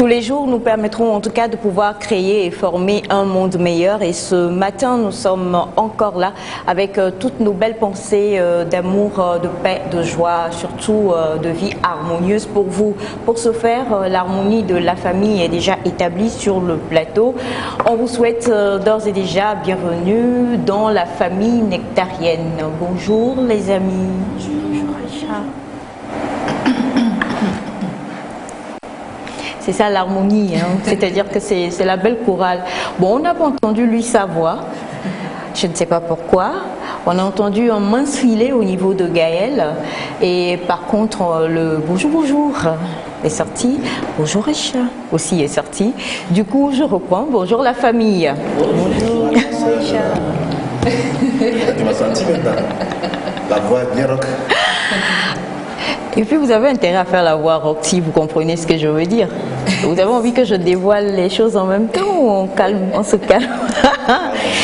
Tous les jours nous permettront en tout cas de pouvoir créer et former un monde meilleur. Et ce matin, nous sommes encore là avec toutes nos belles pensées d'amour, de paix, de joie, surtout de vie harmonieuse pour vous. Pour ce faire, l'harmonie de la famille est déjà établie sur le plateau. On vous souhaite d'ores et déjà bienvenue dans la famille nectarienne. Bonjour les amis. Bonjour Aïcha. C'est ça l'harmonie, hein. C'est-à-dire que c'est la belle chorale. Bon, on n'a pas entendu lui sa voix, je ne sais pas pourquoi. On a entendu un mince filet au niveau de Gaël. Et par contre, le bonjour, bonjour est sorti. Bonjour Aïcha aussi est sorti. Du coup, je reprends. Bonjour la famille. Bonjour Aïcha. Tu m'as senti maintenant. La voix est bien rock. Et puis vous avez intérêt à faire la voix rock si vous comprenez ce que je veux dire. Vous avez envie que je dévoile les choses en même temps ou on se calme?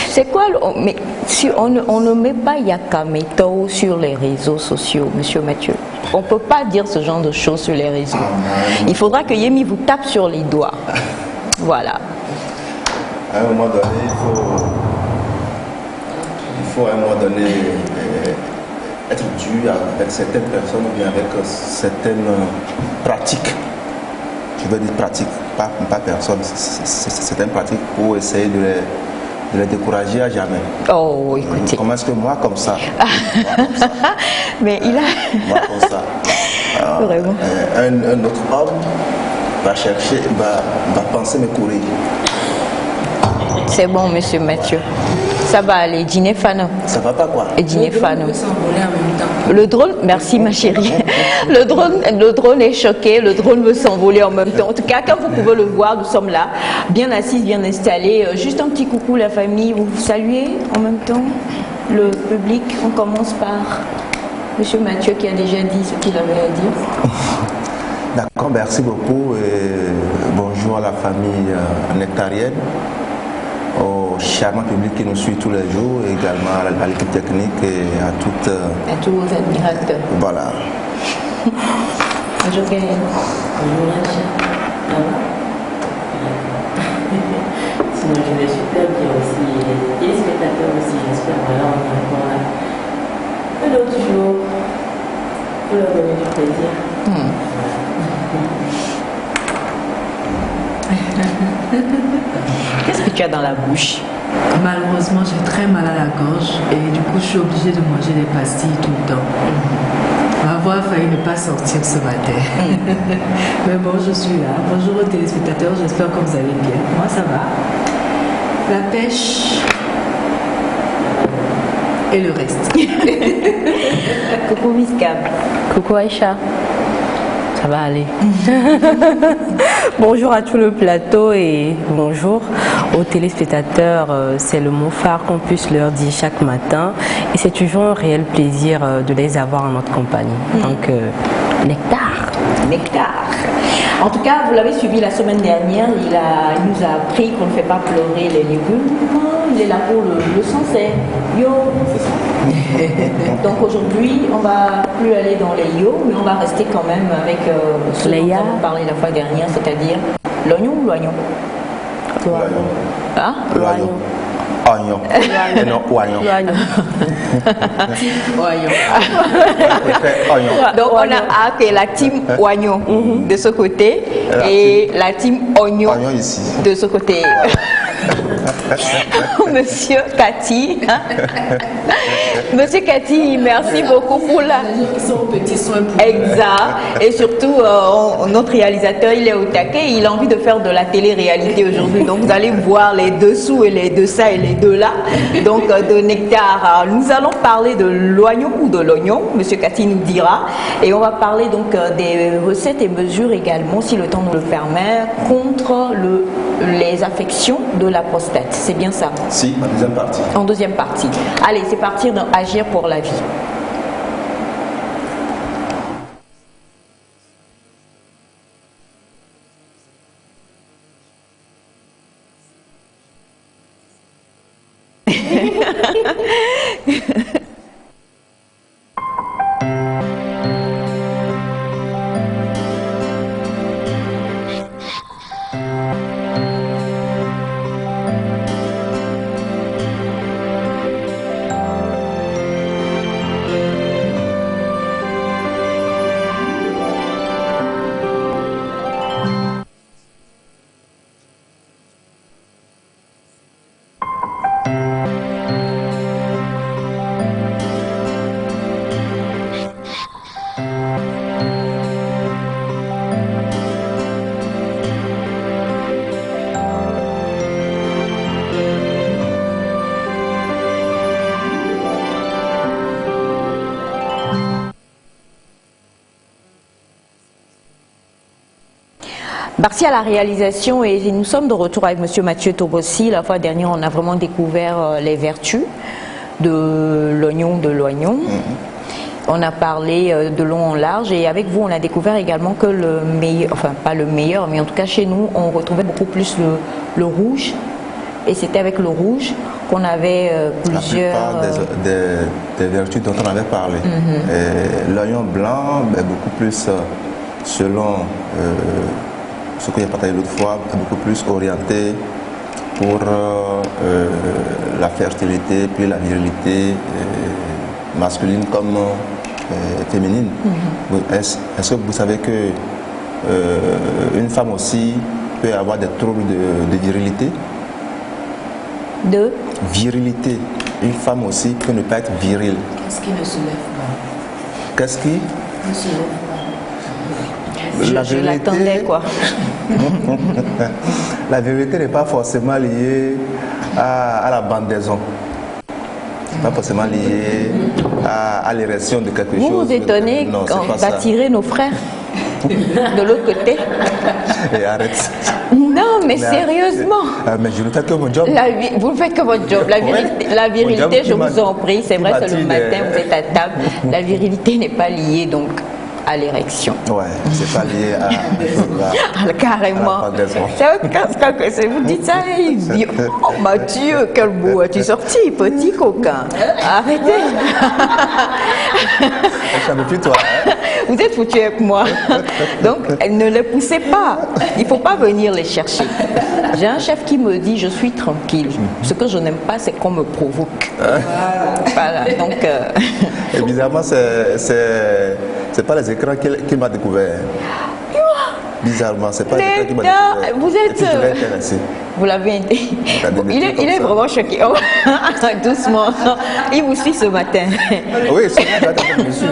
C'est quoi mais si on ne met pas Yakameto sur les réseaux sociaux, monsieur Mathieu. On ne peut pas dire ce genre de choses sur les réseaux. Il faudra que Yemi vous tape sur les doigts. Voilà. À un moment donné, il faut à un moment donné être dur avec certaines personnes ou bien avec certaines pratiques. Je veux dire pratiques, pas personnes, certaines pratiques pour essayer de les décourager à jamais. Oh, écoutez. Comment est-ce que moi comme ça, Mais il a... moi comme ça, Vraiment. Un autre homme va chercher, va penser me courir. C'est bon, monsieur Mathieu. Ça va aller, dîner fan. Ça va pas quoi? Et dîner fan. Le drone peut s'envoler en même temps. Le drone, merci ma chérie. Le drone est choqué, le drone veut s'envoler en même temps. En tout cas, quand vous pouvez le voir, nous sommes là, bien assises, bien installés. Juste un petit coucou la famille, vous saluez en même temps le public. On commence par monsieur Mathieu qui a déjà dit ce qu'il avait à dire. D'accord, merci beaucoup et bonjour à la famille nectarienne, au charmant public qui nous suit tous les jours, et également à l'équipe technique et à tous vos admirateurs. Voilà. Bonjour Gaël. Bonjour Aïcha. Ça va? Sinon je vais super bien aussi. Les téléspectateurs aussi, j'espère. Voilà, on est encore là. Un autre jour pour leur donner du plaisir. Qu'est-ce que tu as dans la bouche? Malheureusement, j'ai très mal à la gorge et du coup, je suis obligée de manger des pastilles tout le temps. Ma voix a failli ne pas sortir ce matin. Mais bon, je suis là. Bonjour aux téléspectateurs, j'espère que vous allez bien. Moi, ça va. La pêche et le reste. Coucou Miskab. Coucou Aïcha. Ça va aller. Bonjour à tout le plateau et bonjour aux téléspectateurs. C'est le mot phare qu'on puisse leur dire chaque matin et c'est toujours un réel plaisir de les avoir en notre compagnie. Donc, nectar. Nectar. En tout cas, vous l'avez suivi la semaine dernière, il nous a appris qu'on ne fait pas pleurer les légumes. Il est là pour le sensei. Yo, c'est ça. Donc aujourd'hui, on va plus aller dans les yo, mais on va rester quand même avec ce dont on a parlé la fois dernière, c'est-à-dire l'oignon ou l'oignon? Hein? L'oignon. Oignon. Et non, oignon. Oignon. Donc on a la team oignon de ce côté et la team oignon ici. de ce côté. Monsieur Cathy. Monsieur Cathy, merci beaucoup pour la... Petit soin pour Exact. Et surtout, notre réalisateur, il est au taquet, il a envie de faire de la télé-réalité aujourd'hui. Donc, vous allez voir les dessous et les dessous et les deux là. Donc, de nectar. Nous allons parler de l'oignon ou de l'oignon. Monsieur Cathy nous dira. Et on va parler donc des recettes et mesures également, si le temps nous le permet, contre les affections de la prostate. C'est bien ça? Si, en deuxième partie. En deuxième partie. Allez, c'est parti dans Agir pour la vie. Merci à la réalisation et nous sommes de retour avec Monsieur Mathieu Tobossi. La fois dernière, on a vraiment découvert les vertus de l'oignon On a parlé de long en large et avec vous, on a découvert également que le meilleur, enfin pas le meilleur, mais en tout cas chez nous, on retrouvait beaucoup plus le rouge. Et c'était avec le rouge qu'on avait plusieurs... La plupart des vertus dont on avait parlé. L'oignon blanc est beaucoup plus, selon ce que j'ai partagé l'autre fois, est beaucoup plus orienté pour la fertilité, puis la virilité masculine comme féminine. Est-ce que vous savez que une femme aussi peut avoir des troubles de virilité? De virilité. Une femme aussi peut ne pas être virile. Qu'est-ce qui ne se lève pas? Qu'est-ce qui Ne se lève pas. Je l'attendais, quoi. La virilité n'est pas forcément liée à la bandaison. Pas forcément liée à l'érection de quelque chose. Vous vous étonnez d'attirer nos frères de l'autre côté. Et arrête. Non, mais sérieusement. Mais je ne fais que mon job. Vous ne faites que votre job. La virilité, je vous en prie, c'est vrai, c'est le matin, vous êtes à table. La virilité n'est pas liée donc à l'érection. Ouais, c'est pas lié à carrément. C'est vous dites ça, il dit oh Mathieu, quel beau as-tu sorti, petit coquin. Arrêtez. Ça me plus toi. Hein? Vous êtes foutu avec moi. Donc, ne les poussez pas. Il ne faut pas venir les chercher. J'ai un chef qui me dit, je suis tranquille. Ce que je n'aime pas, c'est qu'on me provoque. Voilà. Donc, et bizarrement, c'est pas les écrans qu'il m'a découvert. Bizarrement, c'est pas les écrans qu'il m'a découvert. Vous êtes... Vous l'avez été. Il est vraiment choqué. Oh, doucement. Il vous suit ce matin. Oui, ce matin, il me suit.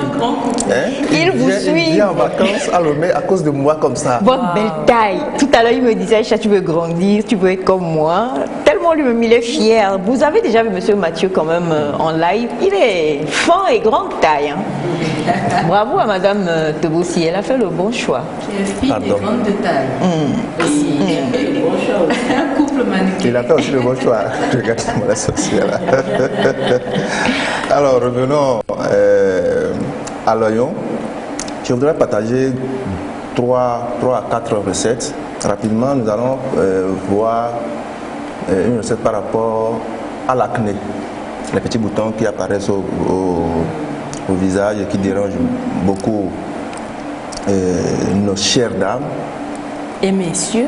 Il vous suit. Il vient en vacances à Lomé à cause de moi comme ça. Votre belle taille. Tout à l'heure, il me disait, Aïcha, tu veux grandir, tu veux être comme moi. Tellement lui-même, il est fier. Vous avez déjà vu Monsieur Mathieu quand même en live. Il est fin et grande taille. Hein. Bravo à Madame Tobossi. Elle a fait le bon choix. Qui est fille et grande de taille. Bon choix aussi. Couple mannequin. Il a fait aussi le bon choix. Regarde-moi la sorcière. Alors, revenons à l'oignon. Je voudrais partager 3 à 4 recettes. Rapidement, nous allons voir une recette par rapport à l'acné. Les petits boutons qui apparaissent au visage et qui dérangent beaucoup nos chères dames. Et messieurs?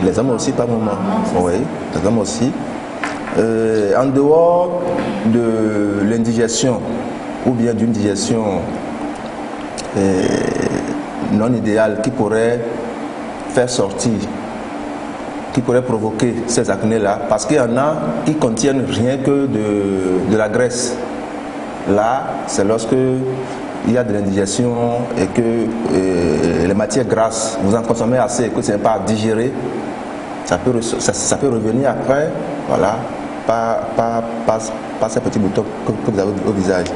Les hommes aussi, par moment. Oui, les hommes aussi. En dehors de l'indigestion ou bien d'une digestion non idéale qui pourrait faire sortir, qui pourrait provoquer ces acnés-là, parce qu'il y en a qui contiennent rien que de la graisse. Là, c'est lorsque il y a de l'indigestion et que les matières grasses, vous en consommez assez et que ce n'est pas à digérer, ça peut revenir après, voilà, par ces petits boutons que vous avez au visage.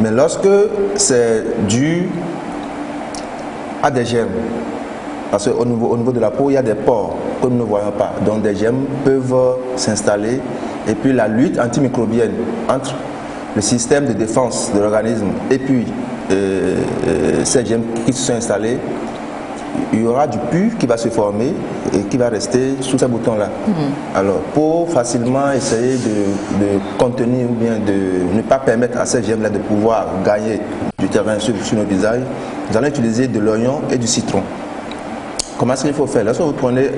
Mais lorsque c'est dû à des germes, parce qu'au niveau de la peau, il y a des pores que nous ne voyons pas, donc des germes peuvent s'installer et puis la lutte antimicrobienne entre le système de défense de l'organisme et puis ces germes qui se sont installés, il y aura du pus qui va se former et qui va rester sous ces boutons-là. Alors, pour facilement essayer de contenir ou bien de ne pas permettre à ces germes-là de pouvoir gagner du terrain sur nos visages, nous allons utiliser de l'oignon et du citron. Comment est-ce qu'il faut faire? Lorsque vous prenez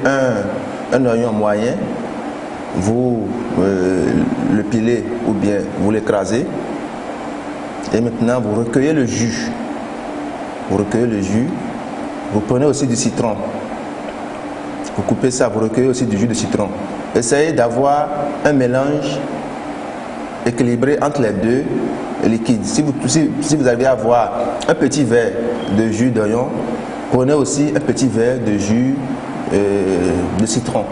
un oignon moyen, vous le pilez ou bien vous l'écrasez et maintenant vous recueillez le jus. Vous recueillez le jus, vous prenez aussi du citron. Vous coupez ça, vous recueillez aussi du jus de citron. Essayez d'avoir un mélange équilibré entre les deux liquides. Si vous arrivez à avoir un petit verre de jus d'oignon, prenez aussi un petit verre de jus de citron.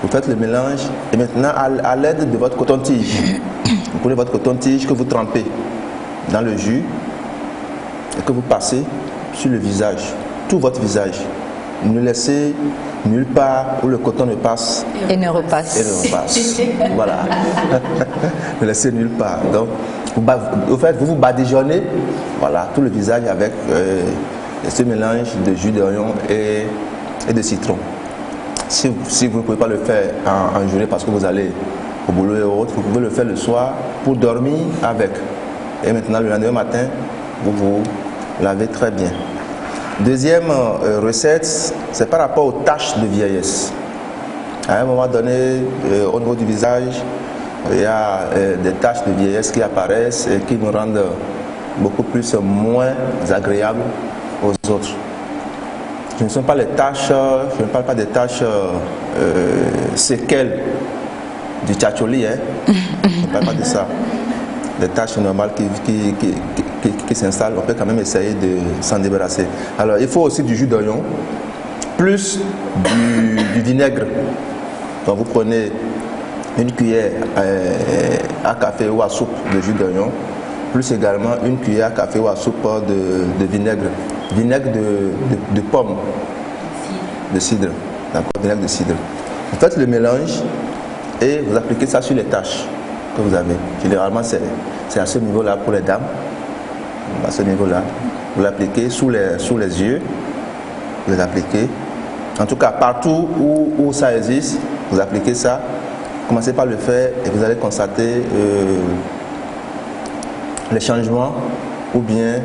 Vous faites le mélange et maintenant à l'aide de votre coton-tige, vous prenez votre coton-tige que vous trempez dans le jus et que vous passez sur le visage, tout votre visage. ne laissez nulle part où le coton ne passe Et ne repasse. et ne repasse. Voilà. Ne laissez nulle part. Donc, vous badigeonnez, voilà, tout le visage avec ce mélange de jus d'oignon et de citron. Si vous ne pouvez pas le faire en journée parce que vous allez au boulot et autres, vous pouvez le faire le soir pour dormir avec. Et maintenant, le lendemain matin, vous lavez très bien. Deuxième recette, c'est par rapport aux taches de vieillesse. À un moment donné, au niveau du visage, il y a des taches de vieillesse qui apparaissent et qui nous rendent beaucoup moins agréables aux autres. Ce ne sont pas les taches, je ne parle pas des taches séquelles du tchatcholi, hein. Je ne parle pas de ça. Des taches normales qui s'installent, on peut quand même essayer de s'en débarrasser. Alors, il faut aussi du jus d'oignon, plus du vinaigre. Donc, vous prenez une cuillère à café ou à soupe de jus d'oignon, plus également une cuillère à café ou à soupe de vinaigre. Vinaigre de pomme, de cidre. D'accord, vinaigre de cidre. Vous faites le mélange et vous appliquez ça sur les taches que vous avez. Généralement, c'est à ce niveau-là pour les dames. À ce niveau-là. Vous l'appliquez sous les yeux. Vous l'appliquez. En tout cas, partout où ça existe, vous appliquez ça. Commencez par le faire et vous allez constater les changements ou bien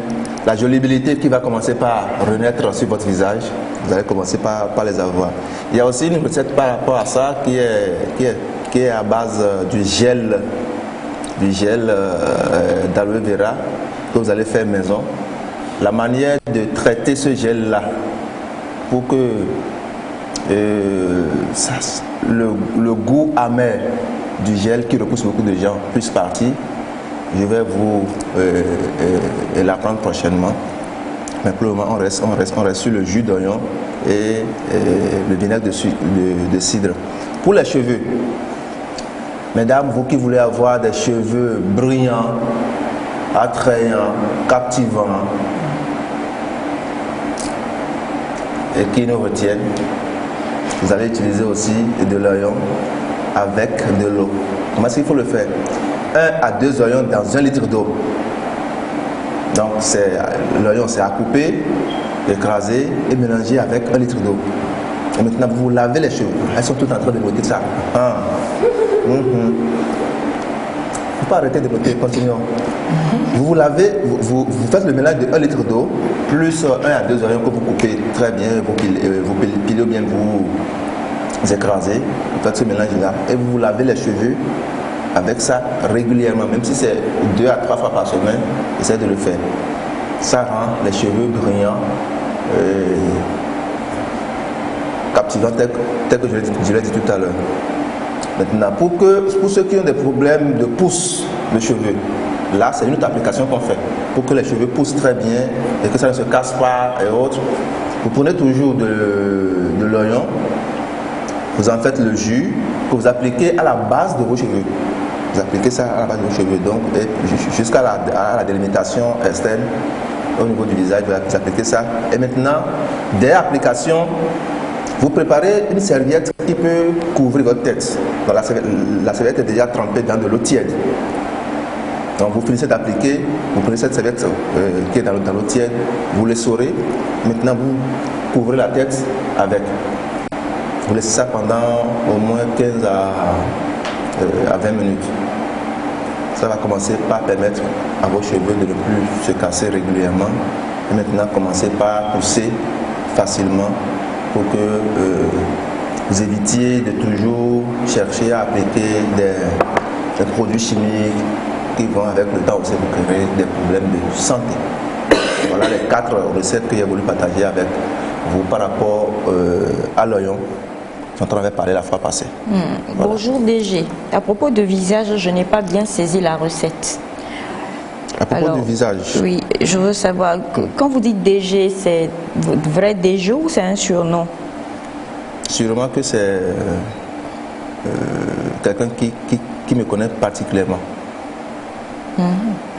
la jolibilité qui va commencer par renaître sur votre visage. Vous allez commencer par les avoir. Il y a aussi une recette par rapport à ça qui est à base du gel d'aloe vera que vous allez faire maison. La manière de traiter ce gel-là pour que le goût amer du gel qui repousse beaucoup de gens puisse partir, je vais vous l'apprendre prochainement. Mais pour le moment, on reste sur le jus d'oignon et le vinaigre de cidre. Pour les cheveux, mesdames, vous qui voulez avoir des cheveux brillants, attrayants, captivants et qui nous retiennent, vous allez utiliser aussi de l'oignon avec de l'eau. Comment est-ce qu'il faut le faire? 1 à 2 oignons dans 1 litre d'eau. Donc l'oignon c'est à couper, écraser et mélanger avec 1 litre d'eau. Et maintenant vous lavez les cheveux. Elles sont toutes en train de botter ça. Il ne faut pas arrêter de botter, continuons. Vous lavez, vous faites le mélange de 1 litre d'eau plus 1 à 2 oignons que vous coupez très bien, vous pilez ou bien vous écrasez. Vous faites ce mélange là et vous lavez les cheveux avec ça régulièrement, même si c'est 2 à 3 fois par semaine, essayez de le faire. Ça rend les cheveux brillants, captivants, tel que je l'ai dit tout à l'heure. Maintenant, pour ceux qui ont des problèmes de pousse de cheveux, là c'est une autre application qu'on fait pour que les cheveux poussent très bien et que ça ne se casse pas et autres. Vous prenez toujours de l'oignon, vous en faites le jus que vous appliquez à la base de vos cheveux. Vous appliquez ça à la base de vos cheveux, donc jusqu'à la délimitation externe au niveau du visage, vous appliquez ça. Et maintenant, dès l'application, vous préparez une serviette qui peut couvrir votre tête. Donc la serviette est déjà trempée dans de l'eau tiède. Donc vous finissez d'appliquer, vous prenez cette serviette qui est dans l'eau tiède, vous l'essorez. Maintenant vous couvrez la tête avec. Vous laissez ça pendant au moins 15 à 20 minutes. Ça va commencer par permettre à vos cheveux de ne plus se casser régulièrement. Et maintenant commencez par pousser facilement pour que vous évitiez de toujours chercher à appliquer des produits chimiques qui vont avec le temps aussi vous créer des problèmes de santé. Voilà les 4 recettes que j'ai voulu partager avec vous par rapport à l'oignon dont on avait parlé la fois passée. Voilà. Bonjour DG. À propos de visage, je n'ai pas bien saisi la recette. À propos du visage. Oui, je veux savoir, quand vous dites DG, c'est vrai DG ou c'est un surnom? Sûrement que c'est quelqu'un qui me connaît particulièrement.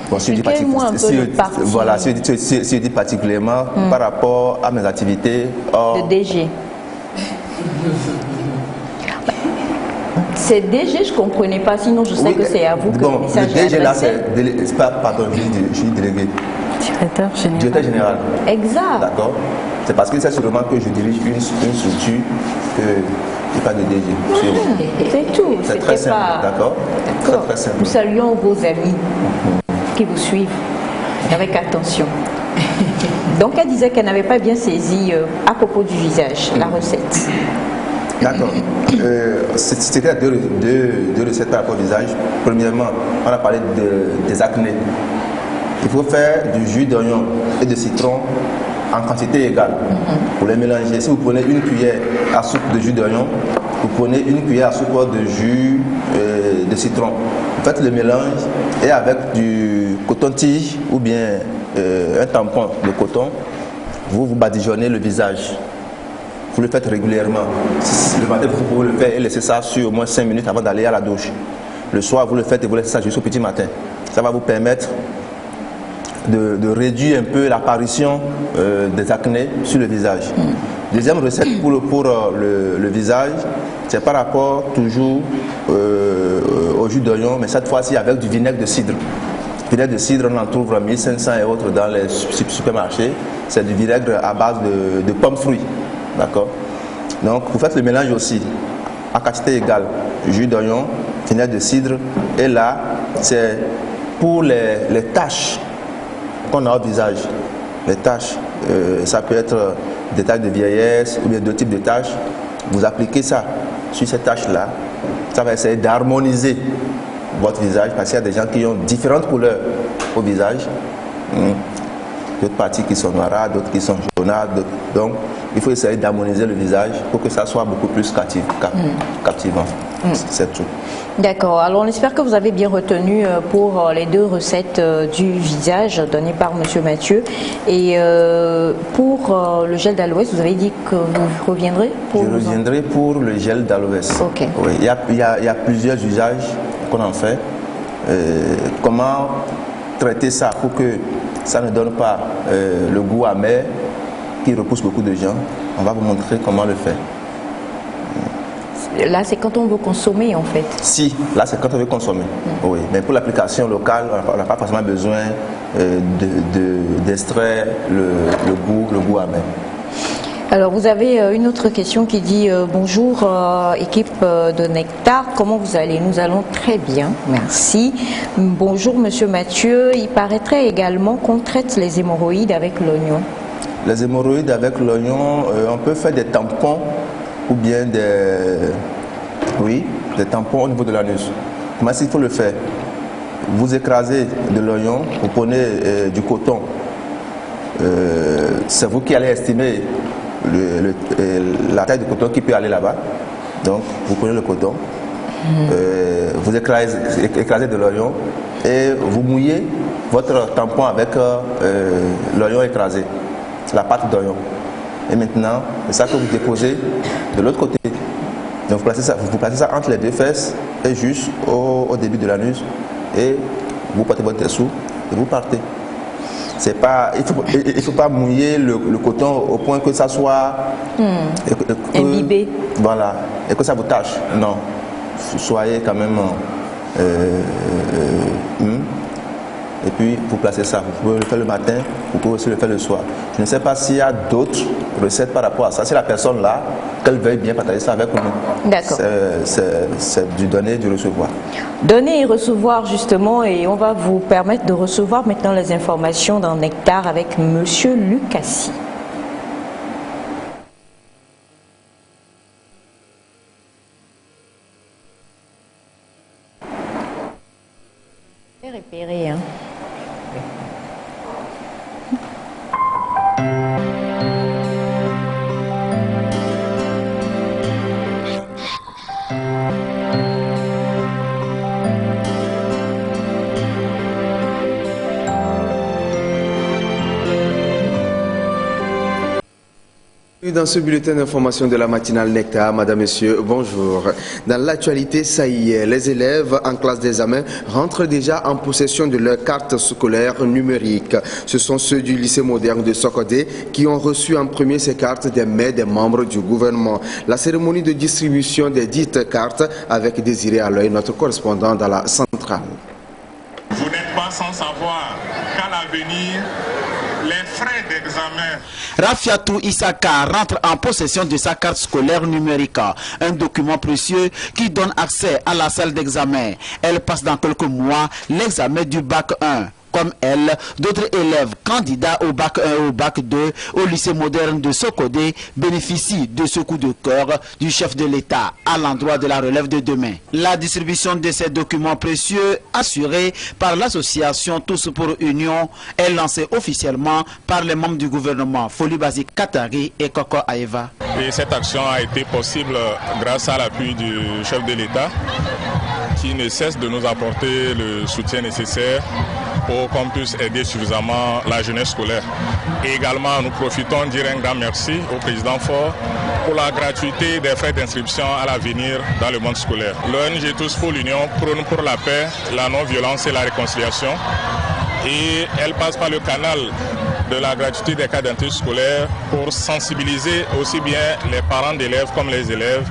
Bon, si je dis Expliquez-moi un peu le parti. voilà, si je dis particulièrement par rapport à mes activités de DG. C'est DG, je ne comprenais pas, sinon je sais que c'est à vous que le message est DG là, adressé. pardon, je dis délégué. Directeur général. Directeur général. Exact. D'accord. C'est parce que c'est sûrement que je dirige une structure que il n'y a pas de DG. C'est tout. C'est très simple, d'accord. D'accord. Très simple. Nous saluons vos amis qui vous suivent avec attention. Donc elle disait qu'elle n'avait pas bien saisi à propos du visage, la recette. D'accord. C'était deux recettes par rapport au visage. Premièrement, on a parlé des acnés. Il faut faire du jus d'oignon et de citron en quantité égale pour les mélanger. Si vous prenez une cuillère à soupe de jus d'oignon, vous prenez une cuillère à soupe de jus de citron. Vous faites le mélange et avec du coton-tige ou bien un tampon de coton, vous badigeonnez le visage. Vous le faites régulièrement. Le matin, vous pouvez le faire et laisser ça sur au moins 5 minutes avant d'aller à la douche. Le soir, vous le faites et vous laissez ça jusqu'au petit matin. Ça va vous permettre de réduire un peu l'apparition des acnés sur le visage. Deuxième recette pour le visage, c'est par rapport toujours au jus d'oignon, mais cette fois-ci avec du vinaigre de cidre. Vinaigre de cidre, on en trouve à 1500 et autres dans les supermarchés. C'est du vinaigre à base de pommes fruits. D'accord. Donc, vous faites le mélange aussi à quantité égale. Jus d'oignon, vinaigre de cidre. Et là, c'est pour les taches qu'on a au visage. Les taches, ça peut être des taches de vieillesse ou bien deux types de taches. Vous appliquez ça sur ces taches-là. Ça va essayer d'harmoniser votre visage parce qu'il y a des gens qui ont différentes couleurs au visage. D'autres parties qui sont noirâtres, d'autres qui sont jaunâtres. Donc, il faut essayer d'harmoniser le visage pour que ça soit beaucoup plus captivant. C'est tout. D'accord. Alors, on espère que vous avez bien retenu pour les deux recettes du visage données par M. Mathieu. Et pour le gel d'aloès, vous avez dit que vous reviendrez pour Je reviendrai pour le gel d'aloès. Ok. Oui, il y a plusieurs usages qu'on en fait. Comment traiter ça pour que ça ne donne pas le goût amer qui repousse beaucoup de gens. On va vous montrer comment le faire. Là, c'est quand on veut consommer, en fait. Si, là, c'est quand on veut consommer. Oui, mais pour l'application locale, on n'a pas forcément besoin d'extraire le goût amer. Alors, vous avez une autre question qui dit bonjour équipe de Nectar, comment vous allez? Nous allons très bien, merci. Bonjour Monsieur Mathieu, il paraîtrait également qu'on traite les hémorroïdes avec l'oignon. Les hémorroïdes avec l'oignon, on peut faire des tampons ou bien des tampons au niveau de l'anus. Comment est-ce qu'il faut le faire? Vous écrasez de l'oignon, vous prenez du coton. C'est vous qui allez estimer la taille de coton qui peut aller là-bas. Donc, vous prenez le coton, vous écrasez de l'oignon et vous mouillez votre tampon avec l'oignon écrasé, la pâte d'oignon. Et maintenant, c'est ça que vous déposez de l'autre côté. Donc, vous placez ça entre les deux fesses et juste au début de l'anus et vous portez votre dessous et vous partez. C'est pas, il faut pas mouiller le coton au point que ça soit imbibé. Voilà, et que ça vous tâche. Non, soyez quand même et puis vous placez ça. Vous pouvez le faire le matin, vous pouvez aussi le faire le soir. Je ne sais pas s'il y a d'autres recettes par rapport à ça. Si la personne là, qu'elle veuille bien partager ça avec nous. D'accord. C'est du donner et du recevoir. Donner et recevoir justement, et on va vous permettre de recevoir maintenant les informations dans Nectar avec Monsieur Lucassi. Repéré, hein. Dans ce bulletin d'information de la matinale Nectar, Madame, Monsieur, bonjour. Dans l'actualité, ça y est, les élèves en classe d'examen rentrent déjà en possession de leur carte scolaire numérique. Ce sont ceux du lycée moderne de Sokodé qui ont reçu en premier ces cartes des mains des membres du gouvernement. La cérémonie de distribution des dites cartes avec Désiré Aloy, notre correspondant dans la centrale. Vous n'êtes pas sans savoir qu'à l'avenir, les frais d'examen. Rafiatou Issaka rentre en possession de sa carte scolaire numérique, un document précieux qui donne accès à la salle d'examen. Elle passe dans quelques mois l'examen du bac 1. Comme elle, d'autres élèves candidats au bac 1 et au bac 2 au lycée moderne de Sokodé bénéficient de ce coup de cœur du chef de l'État à l'endroit de la relève de demain. La distribution de ces documents précieux assurée par l'association Tous pour Union est lancée officiellement par les membres du gouvernement Foli Basi Katari et Koko Aeva. Et cette action a été possible grâce à l'appui du chef de l'État qui ne cesse de nous apporter le soutien nécessaire pour qu'on puisse aider suffisamment la jeunesse scolaire. Et également, nous profitons de dire un grand merci au président Faure pour la gratuité des frais d'inscription à l'avenir dans le monde scolaire. L'ONG Tous pour l'Union prône pour la paix, la non-violence et la réconciliation. Et elle passe par le canal de la gratuité des cartes d'identité scolaire pour sensibiliser aussi bien les parents d'élèves comme les élèves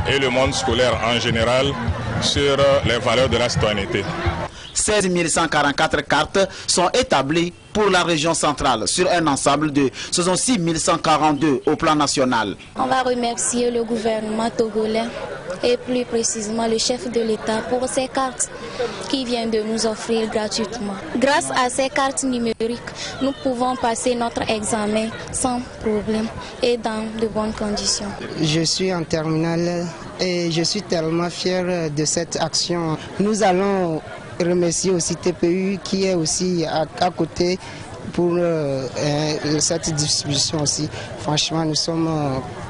et le monde scolaire en général sur les valeurs de la citoyenneté. 16 144 cartes sont établies pour la région centrale sur un ensemble de 66 142 au plan national. On va remercier le gouvernement togolais et plus précisément le chef de l'État pour ces cartes qui vient de nous offrir gratuitement. Grâce à ces cartes numériques, nous pouvons passer notre examen sans problème et dans de bonnes conditions. Je suis en terminale et je suis tellement fier de cette action. Nous allons remercier aussi TPU qui est aussi à côté pour cette distribution aussi. Franchement, nous sommes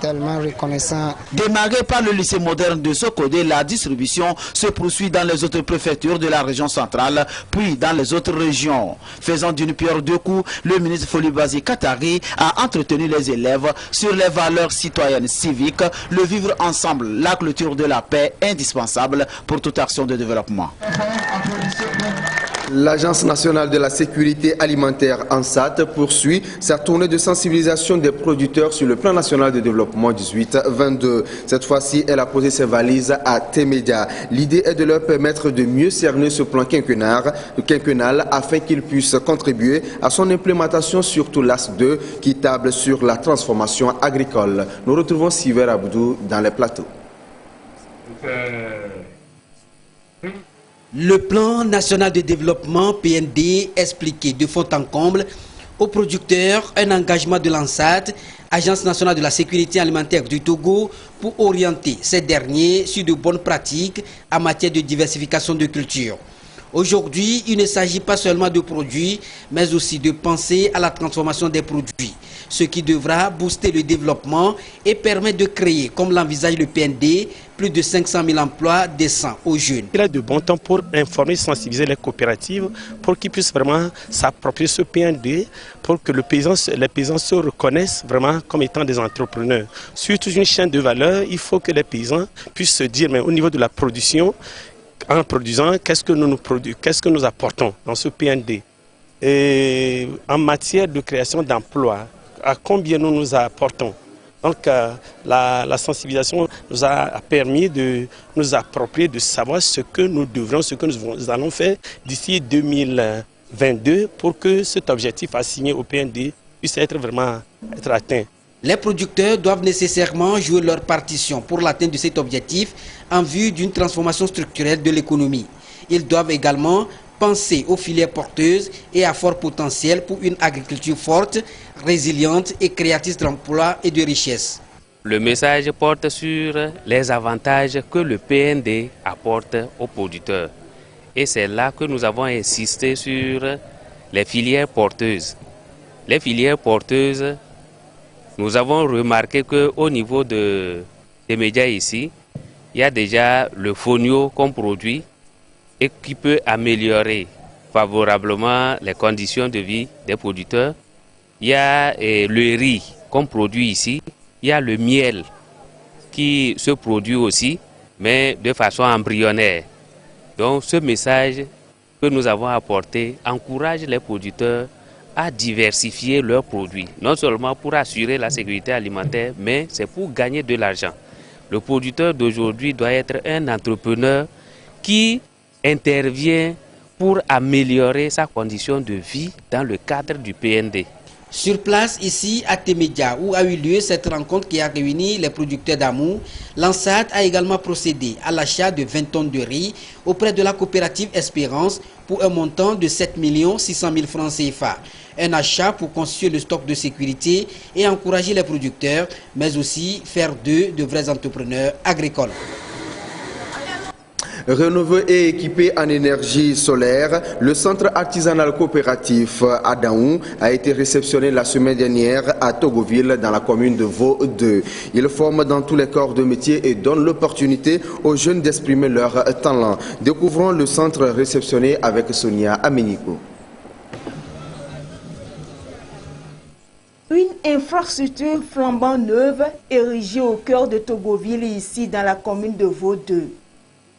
tellement reconnaissants. Démarrée par le lycée moderne de Sokodé, la distribution se poursuit dans les autres préfectures de la région centrale, puis dans les autres régions. Faisant d'une pierre deux coups, le ministre Foli Basi Katari a entretenu les élèves sur les valeurs citoyennes civiques, le vivre ensemble, la clôture de la paix, indispensable pour toute action de développement. L'Agence nationale de la sécurité alimentaire ANSAT poursuit sa tournée de sensibilisation des producteurs sur le plan national de développement 18-22. Cette fois-ci, elle a posé ses valises à T-Média. L'idée est de leur permettre de mieux cerner ce plan quinquennal afin qu'ils puissent contribuer à son implémentation, surtout l'AS 2 qui table sur la transformation agricole. Nous retrouvons Siver Aboudou dans les plateaux. Le plan national de développement PND expliqué de fond en comble aux producteurs un engagement de l'ANSAT, Agence nationale de la sécurité alimentaire du Togo, pour orienter ces derniers sur de bonnes pratiques en matière de diversification de culture. Aujourd'hui, il ne s'agit pas seulement de produits, mais aussi de penser à la transformation des produits, ce qui devra booster le développement et permettre de créer, comme l'envisage le PND, plus de 500 000 emplois décents aux jeunes. Il est de bon temps pour informer, sensibiliser les coopératives, pour qu'ils puissent vraiment s'approprier ce PND, pour que les paysans se reconnaissent vraiment comme étant des entrepreneurs. Sur toute une chaîne de valeur, il faut que les paysans puissent se dire, mais au niveau de la production, en produisant, qu'est-ce que nous apportons dans ce PND? Et en matière de création d'emplois, à combien nous apportons? Donc la sensibilisation nous a permis de nous approprier, de savoir ce que nous devrons, ce que nous allons faire d'ici 2022 pour que cet objectif assigné au PND puisse vraiment être atteint. Les producteurs doivent nécessairement jouer leur partition pour l'atteinte de cet objectif en vue d'une transformation structurelle de l'économie. Ils doivent également penser aux filières porteuses et à fort potentiel pour une agriculture forte, résiliente et créatrice d'emplois et de richesses. Le message porte sur les avantages que le PND apporte aux producteurs. Et c'est là que nous avons insisté sur les filières porteuses. Les filières porteuses, nous avons remarqué qu'au niveau des médias ici, il y a déjà le fonio qu'on produit et qui peut améliorer favorablement les conditions de vie des producteurs. Il y a le riz qu'on produit ici il y a le miel qui se produit aussi, mais de façon embryonnaire. Donc ce message que nous avons apporté encourage les producteurs à diversifier leurs produits, non seulement pour assurer la sécurité alimentaire, mais c'est pour gagner de l'argent. Le producteur d'aujourd'hui doit être un entrepreneur qui intervient pour améliorer sa condition de vie dans le cadre du PND. Sur place, ici, à Temedia, où a eu lieu cette rencontre qui a réuni les producteurs d'Amou, l'ANSAT a également procédé à l'achat de 20 tonnes de riz auprès de la coopérative Espérance pour un montant de 7 600 000 francs CFA. Un achat pour constituer le stock de sécurité et encourager les producteurs, mais aussi faire d'eux de vrais entrepreneurs agricoles. Rénové et équipé en énergie solaire, le centre artisanal coopératif Adaou a été réceptionné la semaine dernière à Togoville dans la commune de Vaud 2. Il forme dans tous les corps de métier et donne l'opportunité aux jeunes d'exprimer leur talent. Découvrons le centre réceptionné avec Sonia Aménico. Une infrastructure flambant neuve érigée au cœur de Togoville ici dans la commune de Vaud 2.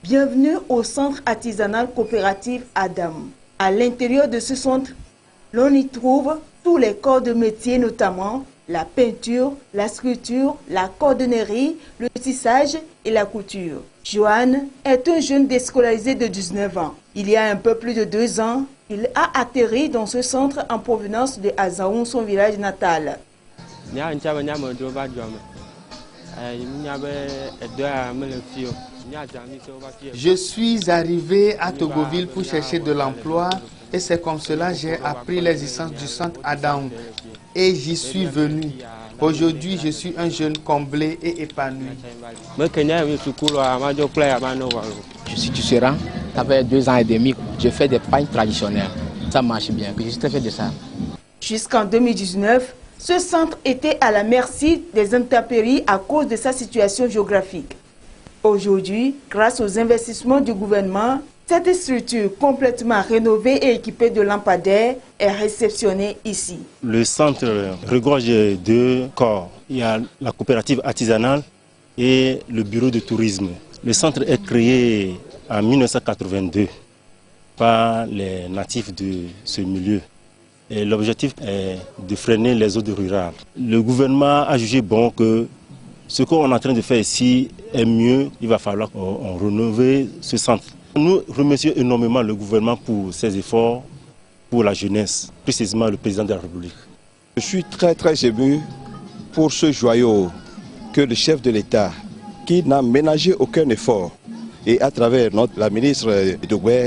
Bienvenue au centre artisanal coopératif Adam. À l'intérieur de ce centre, l'on y trouve tous les corps de métier, notamment la peinture, la sculpture, la cordonnerie, le tissage et la couture. Johan est un jeune déscolarisé de 19 ans. Il y a un peu plus de 2 ans, il a atterri dans ce centre en provenance de Azaoun, son village natal. Je suis arrivé à Togoville pour chercher de l'emploi et c'est comme cela que j'ai appris l'existence du centre Adaou et j'y suis venu. Aujourd'hui, je suis un jeune comblé et épanoui. Je suis tisserand, ça fait 2 ans et demi, je fais des pagnes traditionnelles. Ça marche bien, je suis très fier de ça. Jusqu'en 2019, ce centre était à la merci des intempéries à cause de sa situation géographique. Aujourd'hui, grâce aux investissements du gouvernement, cette structure complètement rénovée et équipée de lampadaires est réceptionnée ici. Le centre regorge 2 corps. Il y a la coopérative artisanale et le bureau de tourisme. Le centre est créé en 1982 par les natifs de ce milieu. L'objectif est de freiner les zones rurales. Le gouvernement a jugé bon que ce qu'on est en train de faire ici est mieux. Il va falloir qu'on rénove ce centre. Nous remercions énormément le gouvernement pour ses efforts pour la jeunesse, précisément le président de la République. Je suis très ému pour ce joyau que le chef de l'État, qui n'a ménagé aucun effort, et à travers la ministre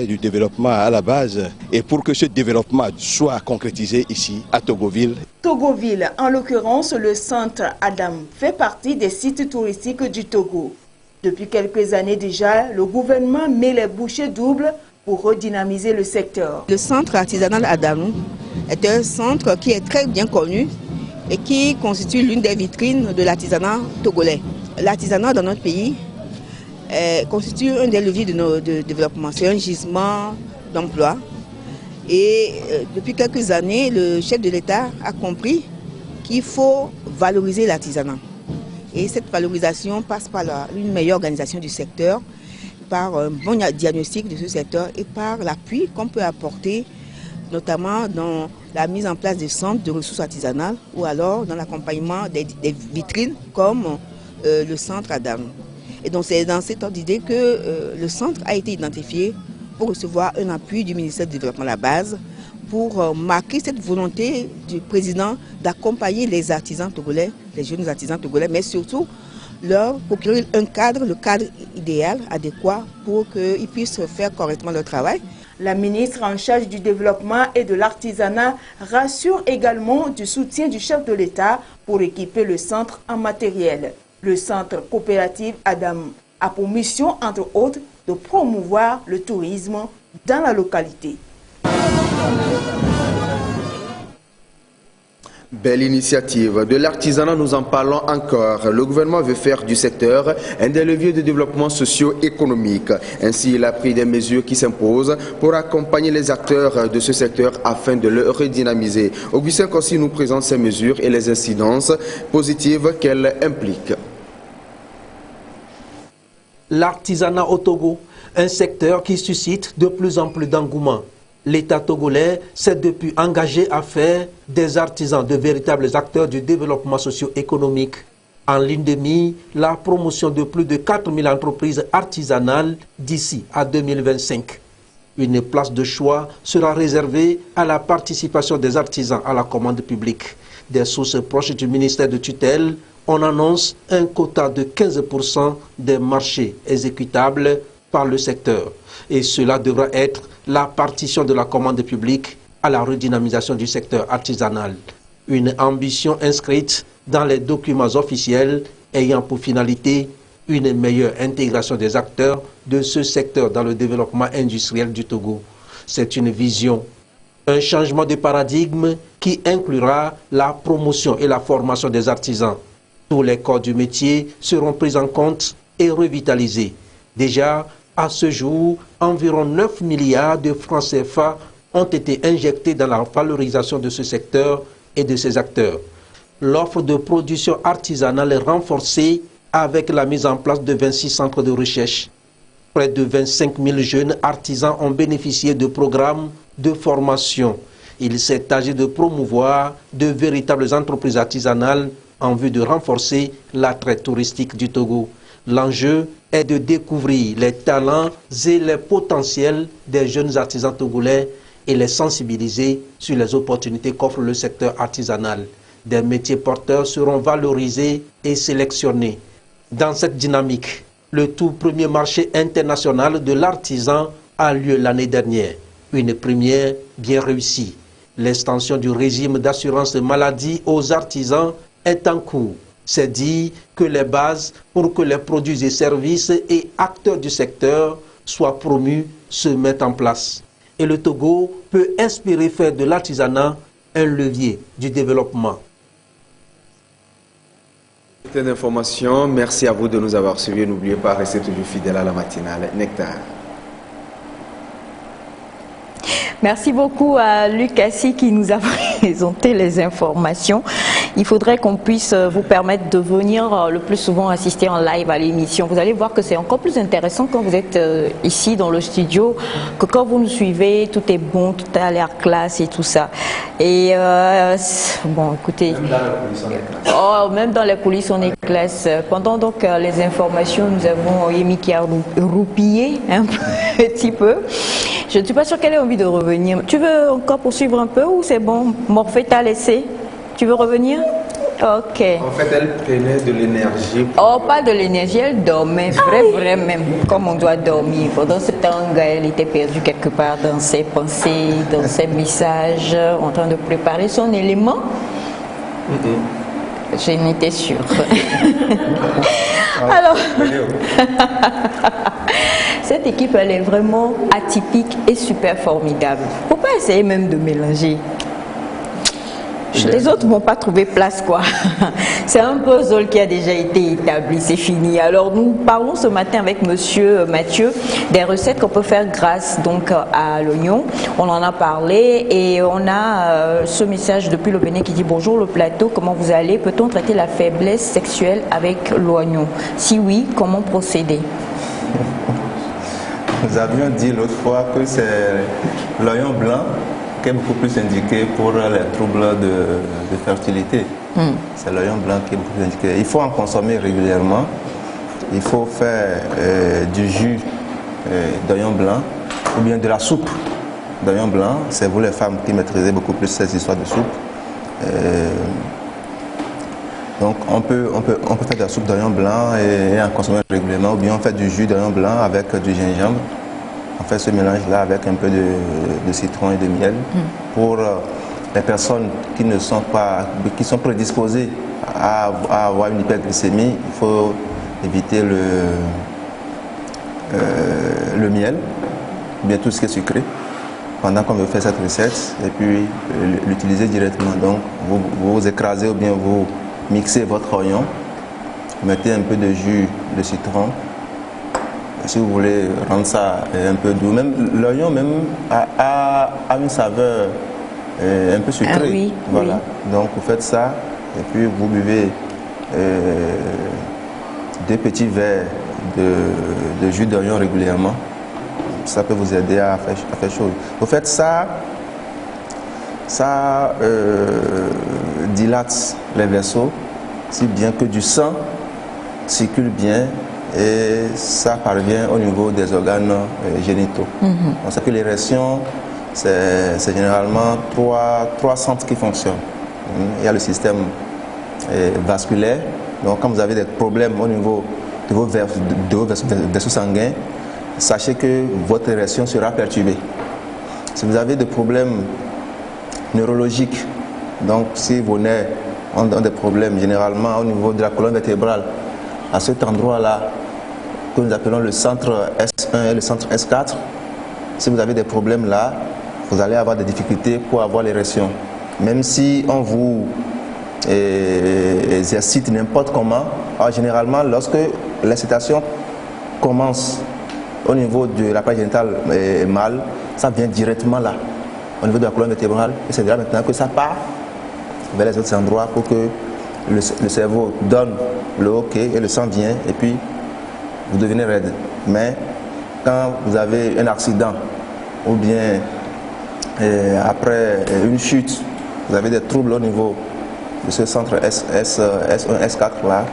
du développement à la base, et pour que ce développement soit concrétisé ici à Togoville. Togoville, en l'occurrence le centre Adam, fait partie des sites touristiques du Togo. Depuis quelques années déjà, le gouvernement met les bouchées doubles pour redynamiser le secteur. Le centre artisanal Adam est un centre qui est très bien connu et qui constitue l'une des vitrines de l'artisanat togolais. L'artisanat dans notre pays constitue un des leviers de développement. C'est un gisement d'emploi. Et depuis quelques années, le chef de l'État a compris qu'il faut valoriser l'artisanat. Et cette valorisation passe par une meilleure organisation du secteur, par un bon diagnostic de ce secteur et par l'appui qu'on peut apporter, notamment dans la mise en place des centres de ressources artisanales ou alors dans l'accompagnement des vitrines comme le centre Adam. Et donc c'est dans cet ordre d'idée que le centre a été identifié pour recevoir un appui du ministère du Développement à la base pour marquer cette volonté du président d'accompagner les artisans togolais, les jeunes artisans togolais, mais surtout leur procurer un cadre, le cadre idéal, adéquat pour qu'ils puissent faire correctement leur travail. La ministre en charge du développement et de l'artisanat rassure également du soutien du chef de l'État pour équiper le centre en matériel. Le centre coopératif Adam a pour mission, entre autres, de promouvoir le tourisme dans la localité. Belle initiative. De l'artisanat, nous en parlons encore. Le gouvernement veut faire du secteur un des leviers de développement socio-économique. Ainsi, il a pris des mesures qui s'imposent pour accompagner les acteurs de ce secteur afin de le redynamiser. Augustin Kossi nous présente ces mesures et les incidences positives qu'elles impliquent. L'artisanat au Togo, un secteur qui suscite de plus en plus d'engouement. L'État togolais s'est depuis engagé à faire des artisans de véritables acteurs du développement socio-économique. En ligne de mire, la promotion de plus de 4000 entreprises artisanales d'ici à 2025. Une place de choix sera réservée à la participation des artisans à la commande publique. Des sources proches du ministère de tutelle, on annonce un quota de 15% des marchés exécutables par le secteur. Et cela devra être la partition de la commande publique à la redynamisation du secteur artisanal. Une ambition inscrite dans les documents officiels ayant pour finalité une meilleure intégration des acteurs de ce secteur dans le développement industriel du Togo. C'est une vision, un changement de paradigme qui inclura la promotion et la formation des artisans. Tous les corps du métier seront pris en compte et revitalisés. Déjà, à ce jour, environ 9 milliards de francs CFA ont été injectés dans la valorisation de ce secteur et de ses acteurs. L'offre de production artisanale est renforcée avec la mise en place de 26 centres de recherche. Près de 25 000 jeunes artisans ont bénéficié de programmes de formation. Il s'est agi de promouvoir de véritables entreprises artisanales en vue de renforcer l'attrait touristique du Togo. L'enjeu est de découvrir les talents et les potentiels des jeunes artisans togolais et les sensibiliser sur les opportunités qu'offre le secteur artisanal. Des métiers porteurs seront valorisés et sélectionnés. Dans cette dynamique, le tout premier marché international de l'artisan a lieu l'année dernière. Une première bien réussie. L'extension du régime d'assurance maladie aux artisans est en cours. C'est dire que les bases pour que les produits et services et acteurs du secteur soient promus se mettent en place. Et le Togo peut inspirer faire de l'artisanat un levier du développement. C'était d'informations. Merci à vous de nous avoir suivis. N'oubliez pas, restez toujours fidèles à la matinale Nectar. Merci beaucoup à Luc Assi qui nous a présenté les informations. Il faudrait qu'on puisse vous permettre de venir le plus souvent assister en live à l'émission. Vous allez voir que c'est encore plus intéressant quand vous êtes ici dans le studio, que quand vous nous suivez, tout est bon, tout a l'air classe et tout ça. Et bon, écoutez, même dans les coulisses, on est classe. Pendant donc les informations, nous avons Yemi qui a roupillé un petit peu. Je ne suis pas sûre qu'elle ait envie de revenir. Tu veux encore poursuivre un peu ou c'est bon? Morphée t'a laissé? Tu veux revenir? Ok. En fait, elle prenait de l'énergie. Oh, pas de l'énergie, elle dormait, vrai même, comme on doit dormir. Pendant ce temps, elle était perdue quelque part dans ses pensées, dans ses messages, en train de préparer son élément. Je n'étais sûre. Alors, cette équipe, elle est vraiment atypique et super formidable. Faut pas essayer même de mélanger. Les autres ne vont pas trouver place, quoi. C'est un puzzle qui a déjà été établi, c'est fini. Alors nous parlons ce matin avec monsieur Mathieu des recettes qu'on peut faire grâce donc à l'oignon. On en a parlé et on a ce message depuis le Bénin qui dit: bonjour le plateau, comment vous allez? Peut-on traiter la faiblesse sexuelle avec l'oignon? Si oui, comment procéder? Nous avions dit l'autre fois que c'est l'oignon blanc qui est beaucoup plus indiqué pour les troubles de fertilité. C'est l'oignon blanc qui est beaucoup plus indiqué. Il faut en consommer régulièrement. Il faut faire du jus d'oignon blanc ou bien de la soupe d'oignon blanc. C'est vous les femmes qui maîtrisez beaucoup plus ces histoires de soupe. Donc on peut faire de la soupe d'oignon blanc et en consommer régulièrement, ou bien on fait du jus d'oignon blanc avec du gingembre. On fait ce mélange-là avec un peu de citron et de miel. Pour les personnes qui ne sont pas, qui sont prédisposées à avoir une hyperglycémie, il faut éviter le miel, ou bien tout ce qui est sucré. pendant qu'on veut faire cette recette et puis l'utiliser directement. Donc vous écrasez ou bien vous mixez votre oignon, vous mettez un peu de jus de citron. Si vous voulez rendre ça un peu doux, même l'oignon même a une saveur un peu sucrée. Ah oui, voilà. Oui. Donc vous faites ça et puis vous buvez 2 petits verres de jus d'oignon régulièrement. Ça peut vous aider à faire chaud. Vous faites ça, ça dilate les vaisseaux, si bien que du sang circule bien et ça parvient au niveau des organes génitaux. On sait que l'érection, c'est généralement trois centres qui fonctionnent. Il y a le système vasculaire. Donc quand vous avez des problèmes au niveau de vos vaisseaux sanguins, sachez que votre érection sera perturbée. Si vous avez des problèmes neurologiques, donc si vos nerfs ont des problèmes généralement au niveau de la colonne vertébrale, à cet endroit-là, que nous appelons le centre S1 et le centre S4, si vous avez des problèmes là, vous allez avoir des difficultés pour avoir l'érection. Même si on vous exercite n'importe comment, alors généralement lorsque l'excitation commence au niveau de l'appareil génital mâle, ça vient directement là, au niveau de la colonne vertébrale, et c'est là maintenant que ça part vers les autres endroits pour que le cerveau donne le OK et le sang vient et puis vous devenez raide. Mais quand vous avez un accident ou bien après une chute, vous avez des troubles au niveau de ce centre S1, S4 là,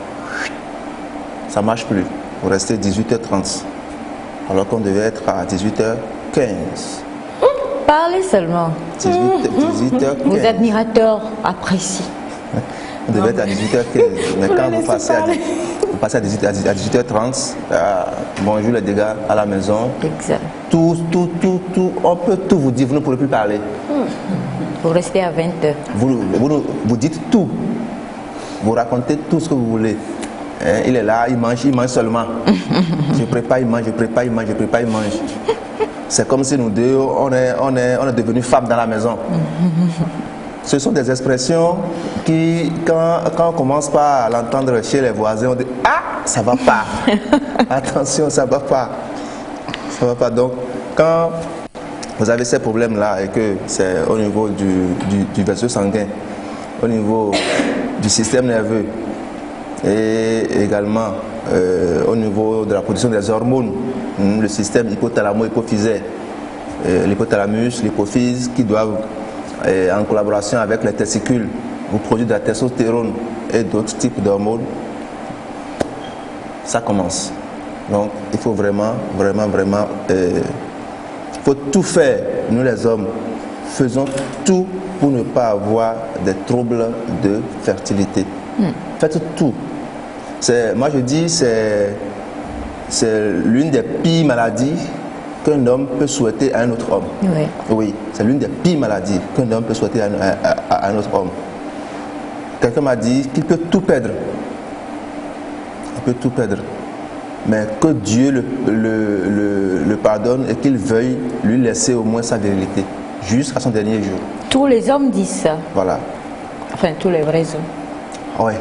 ça ne marche plus. Vous restez 18h30 alors qu'on devait être à 18h15. Parlez seulement. 18h15. Vos admirateurs apprécient. Vous devez être à 18h15. Mais quand vous passez à 18h30, bonjour les dégâts à la maison. Exact. Tout, on peut tout vous dire, vous ne pourrez plus parler. Vous restez à 20h. Vous dites tout. Vous racontez tout ce que vous voulez. Hein, il est là, il mange seulement. Je prépare, il mange, je prépare, il mange, je prépare, il mange. C'est comme si nous deux, on est devenus femmes dans la maison. Ce sont des expressions qui, quand on commence pas à l'entendre chez les voisins, on dit « Ah, ça va pas !» Attention, ça va pas. Ça va pas. Donc, quand vous avez ces problèmes-là et que c'est au niveau du vaisseau sanguin, au niveau du système nerveux et également au niveau de la production des hormones, le système hypothalamo-hypophysaire, l'hypothalamus, l'hypophyse qui doivent en collaboration avec les testicules vous produire de la testostérone et d'autres types d'hormones, ça commence. Donc il faut vraiment, il faut tout faire. Nous les hommes, faisons tout pour ne pas avoir des troubles de fertilité. Faites tout. Moi je dis, c'est l'une des pires maladies qu'un homme peut souhaiter à un autre homme. Oui. Oui, c'est l'une des pires maladies qu'un homme peut souhaiter à un autre homme. Quelqu'un m'a dit qu'il peut tout perdre. Il peut tout perdre. Mais que Dieu le pardonne et qu'il veuille lui laisser au moins sa virilité jusqu'à son dernier jour. Tous les hommes disent ça. Voilà. Enfin, tous les vrais hommes. Oui.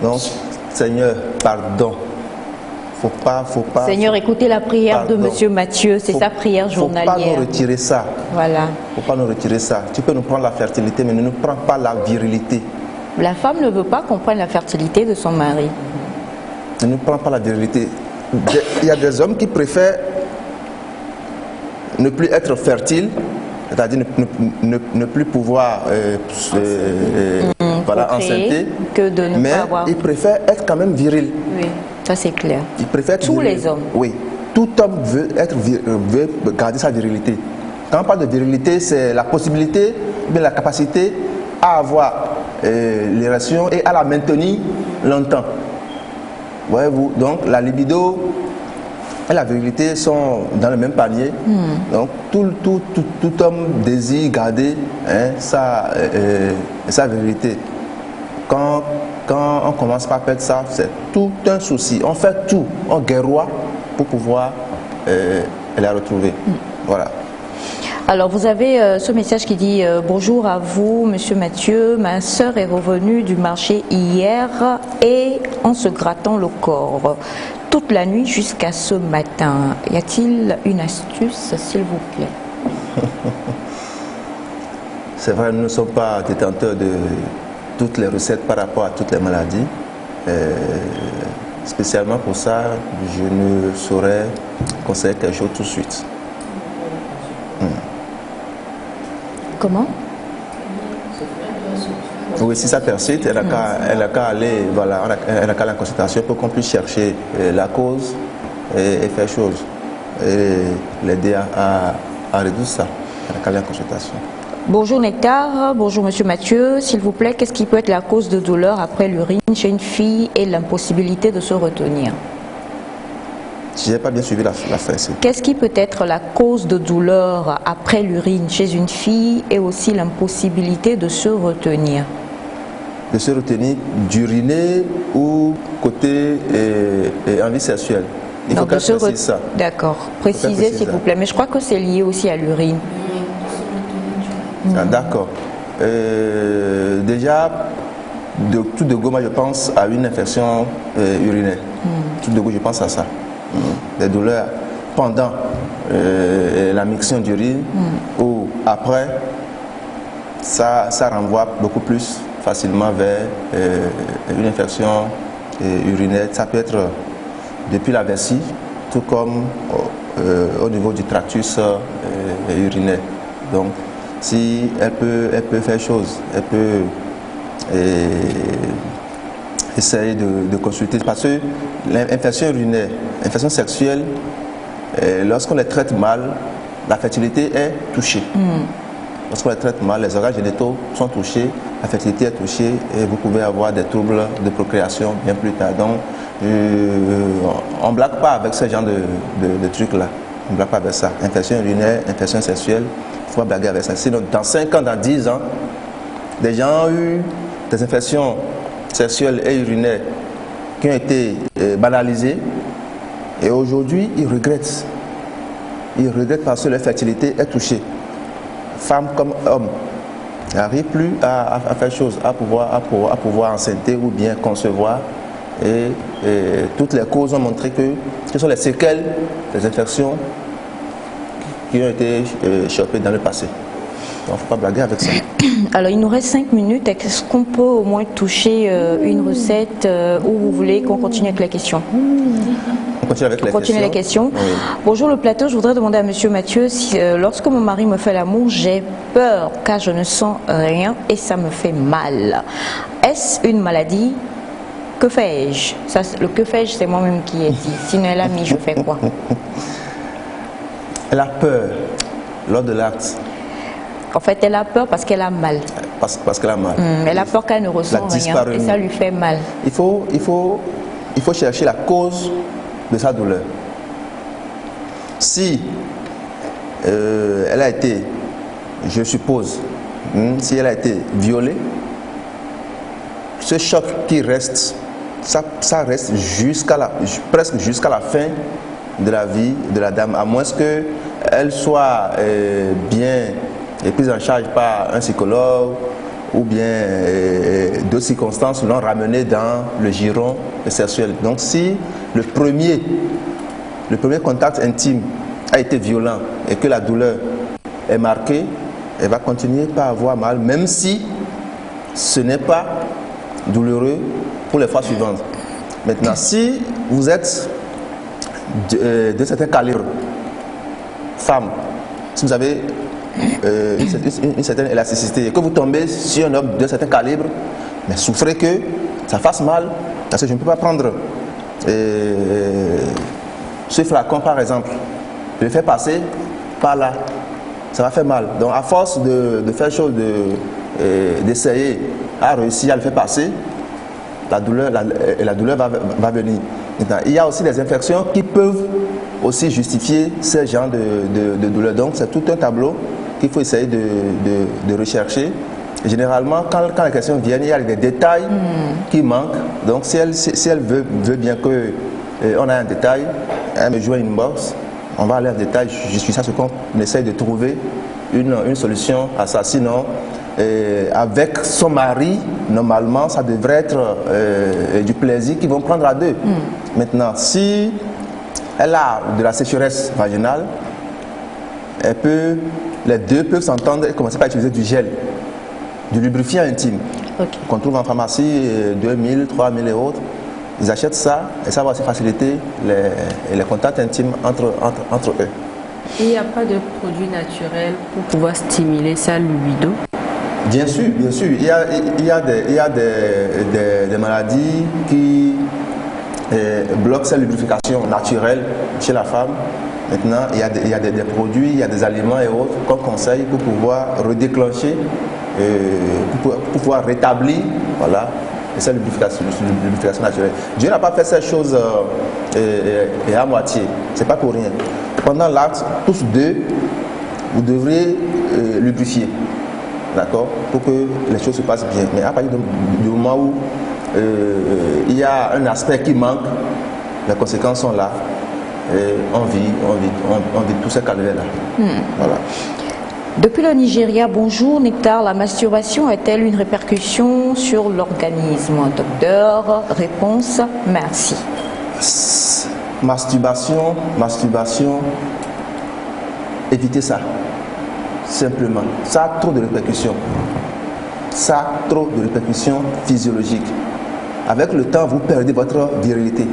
Donc, Seigneur, pardon. Faut pas. Seigneur, écoutez la prière pardon. de Monsieur Mathieu, c'est sa prière journalière. Faut pas nous retirer ça. Voilà. Faut pas nous retirer ça. Tu peux nous prendre la fertilité, mais ne nous prends pas la virilité. La femme ne veut pas qu'on prenne la fertilité de son mari. Ne nous prends pas la virilité. Il y a des hommes qui préfèrent ne plus être fertile, c'est-à-dire ne plus pouvoir enceinter, que de ne mais pas avoir. ils préfèrent être quand même viril. Oui, ça c'est clair. Ils préfèrent tous viril. Les hommes. Oui, tout homme veut garder sa virilité. Quand on parle de virilité, c'est la possibilité, bien la capacité à avoir l'érection et à la maintenir longtemps. Voyez-vous, donc la libido et la virilité sont dans le même panier. Donc tout homme désire garder sa virilité. Quand on commence par perdre ça, c'est tout un souci. On fait tout, on guerroie pour pouvoir la retrouver. Voilà. Alors, vous avez ce message qui dit bonjour à vous, monsieur Mathieu. Ma sœur est revenue du marché hier et en se grattant le corps toute la nuit jusqu'à ce matin. Y a-t-il une astuce, s'il vous plaît? C'est vrai, nous ne sommes pas détenteurs de toutes les recettes par rapport à toutes les maladies. Spécialement pour ça, je ne saurais conseiller quelque chose tout de suite. Comment? Oui, si ça persiste, elle n'a qu'à aller, voilà, elle n'a qu'à aller en consultation pour qu'on puisse chercher la cause et faire chose. Et l'aider à résoudre ça. Elle n'a qu'à aller en consultation. Bonjour Nectar, bonjour monsieur Mathieu. S'il vous plaît, qu'est-ce qui peut être la cause de douleur après l'urine chez une fille et l'impossibilité de se retenir? Je n'ai pas bien suivi la fin. Qu'est-ce qui peut être la cause de douleur après l'urine chez une fille et aussi l'impossibilité de se retenir? De se retenir, d'uriner ou côté envie sexuelle. Il faut qu'elle précise ça. D'accord. Précisez s'il vous plaît. Mais je crois que c'est lié aussi à l'urine. Ah, d'accord. Déjà, tout de go, moi je pense à une infection urinaire. Tout de go, je pense à ça. Des douleurs pendant la miction d'urine ou après, ça renvoie beaucoup plus facilement vers une infection urinaire. Ça peut être depuis la vessie, tout comme au niveau du tractus urinaire. Donc, si elle peut faire chose, elle peut essayer de consulter. Parce que l'infection urinaire, l'infection sexuelle, lorsqu'on les traite mal, la fertilité est touchée. Lorsqu'on les traite mal, les organes génitaux sont touchés, la fertilité est touchée et vous pouvez avoir des troubles de procréation bien plus tard. Donc, on ne blague pas avec ce genre de trucs-là. On ne blague pas avec ça. Infection urinaire, infection sexuelle, il faut pas blaguer avec ça. Sinon, dans 5 ans, dans 10 ans, des gens ont eu des infections sexuelles et urinaires qui ont été banalisées et aujourd'hui, ils regrettent. Ils regrettent parce que leur fertilité est touchée. Femmes comme hommes n'arrivent plus à faire chose, à pouvoir enceinter ou bien concevoir. Et toutes les causes ont montré que ce sont les séquelles des infections qui ont été chopées dans le passé. Donc il ne faut pas blaguer avec ça. Alors il nous reste 5 minutes. Est-ce qu'on peut au moins toucher une recette ou vous voulez qu'on continue avec les questions? On continue avec les questions. Oui. Bonjour le plateau, je voudrais demander à monsieur Mathieu si lorsque mon mari me fait l'amour, j'ai peur car je ne sens rien et ça me fait mal. Est-ce une maladie? Que fais-je? Le que fais-je, c'est moi-même qui ai dit. Sinon elle a mis, je fais quoi? Elle a peur lors de l'acte. En fait, elle a peur parce qu'elle a mal. Parce qu'elle a mal. Elle a peur qu'elle ne ressent rien et ça lui fait mal. Il faut chercher la cause de sa douleur. Si elle a été, je suppose, si elle a été violée, ce choc qui reste, ça reste presque jusqu'à la fin de la vie de la dame, à moins qu'elle soit bien prise en charge par un psychologue ou bien d'autres circonstances l'ont ramenée dans le giron sexuel. Donc si le premier contact intime a été violent et que la douleur est marquée, elle va continuer par avoir mal, même si ce n'est pas douloureux pour les fois suivantes. Maintenant, si vous êtes de certains calibres, femme, si vous avez une certaine élasticité et que vous tombez sur un homme de certain calibre, mais souffrez que ça fasse mal, parce que je ne peux pas prendre ce flacon par exemple, je le fais passer par là, ça va faire mal. Donc à force de faire chose, d'essayer à réussir à le faire passer, la douleur va venir. Maintenant, il y a aussi des infections qui peuvent aussi justifier ce genre de douleur. Donc c'est tout un tableau qu'il faut essayer de rechercher. Et généralement, quand les questions viennent, il y a des détails qui manquent. Donc si elle veut bien qu'on ait un détail, elle me joue une box, on va aller en détail. Je suis ça ce qu'on essaye de trouver une solution à ça. Sinon, avec son mari, normalement, ça devrait être du plaisir qu'ils vont prendre à deux. Maintenant, si elle a de la sécheresse vaginale, les deux peuvent s'entendre et commencer par utiliser du gel, du lubrifiant intime, qu'on trouve en pharmacie, 2000, 3000 et autres. Ils achètent ça et ça va aussi faciliter les contacts intimes entre eux. Et il n'y a pas de produit naturel pour pouvoir stimuler ça, libido? Bien sûr, bien sûr. Il y a des maladies qui bloquent cette lubrification naturelle chez la femme. Maintenant, il y a des produits, il y a des aliments et autres qu'on conseille pour pouvoir redéclencher, pour pouvoir rétablir, voilà, cette lubrification naturelle. Dieu n'a pas fait ces choses à moitié. C'est pas pour rien. Pendant l'acte, tous deux, vous devrez lubrifier, d'accord, pour que les choses se passent bien. Mais à partir du moment où il y a un aspect qui manque, les conséquences sont là. Et on vit tous ces calvaires-là. Voilà. Depuis le Nigeria, bonjour Nectar, la masturbation a-t-elle une répercussion sur l'organisme? Docteur, réponse, merci. Masturbation, évitez ça, simplement. Ça a trop de répercussions. Ça a trop de répercussions physiologiques. Avec le temps, vous perdez votre virilité.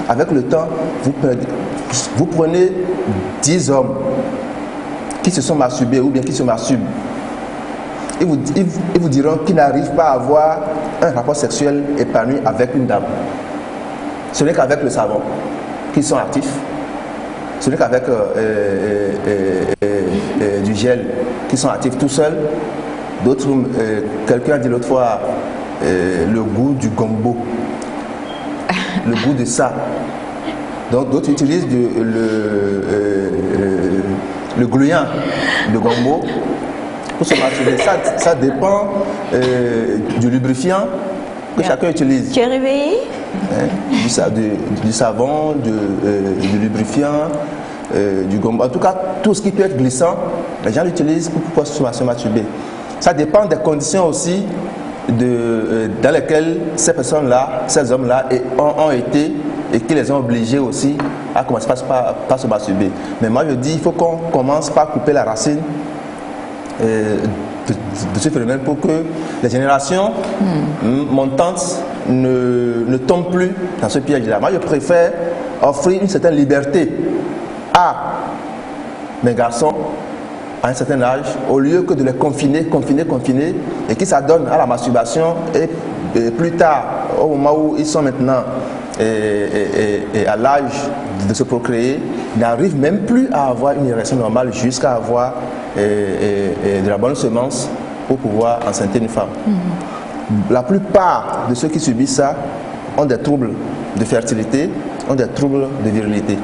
Avec le temps, vous prenez 10 hommes qui se sont masturbés ou bien qui se masturbent. Ils vous diront qu'ils n'arrivent pas à avoir un rapport sexuel épanoui avec une dame. Ce n'est qu'avec le savon qu'ils sont actifs. Ce n'est qu'avec du gel qu'ils sont actifs tout seuls. D'autres, quelqu'un a dit l'autre fois, le goût du gombo. Le goût de ça. Donc d'autres utilisent le gluant, le gombo, pour se masturber. Ça dépend du lubrifiant que chacun utilise. Tu es réveillé? Du savon, du lubrifiant, du gombo. En tout cas, tout ce qui peut être glissant, les gens l'utilisent pour pouvoir se masturber. Ça dépend des conditions aussi dans lesquelles ces personnes-là, ces hommes-là ont été et qui les ont obligés aussi à commencer par se masturber. Mais moi je dis, il faut qu'on commence par couper la racine de ce phénomène pour que les générations montantes ne tombent plus dans ce piège-là. Moi je préfère offrir une certaine liberté à mes garçons à un certain âge, au lieu que de les confiner, et qui s'adonnent à la masturbation, et plus tard, au moment où ils sont maintenant et à l'âge de se procréer, n'arrivent même plus à avoir une érection normale jusqu'à avoir de la bonne semence pour pouvoir enceinter une femme. La plupart de ceux qui subissent ça ont des troubles de fertilité, ont des troubles de virilité.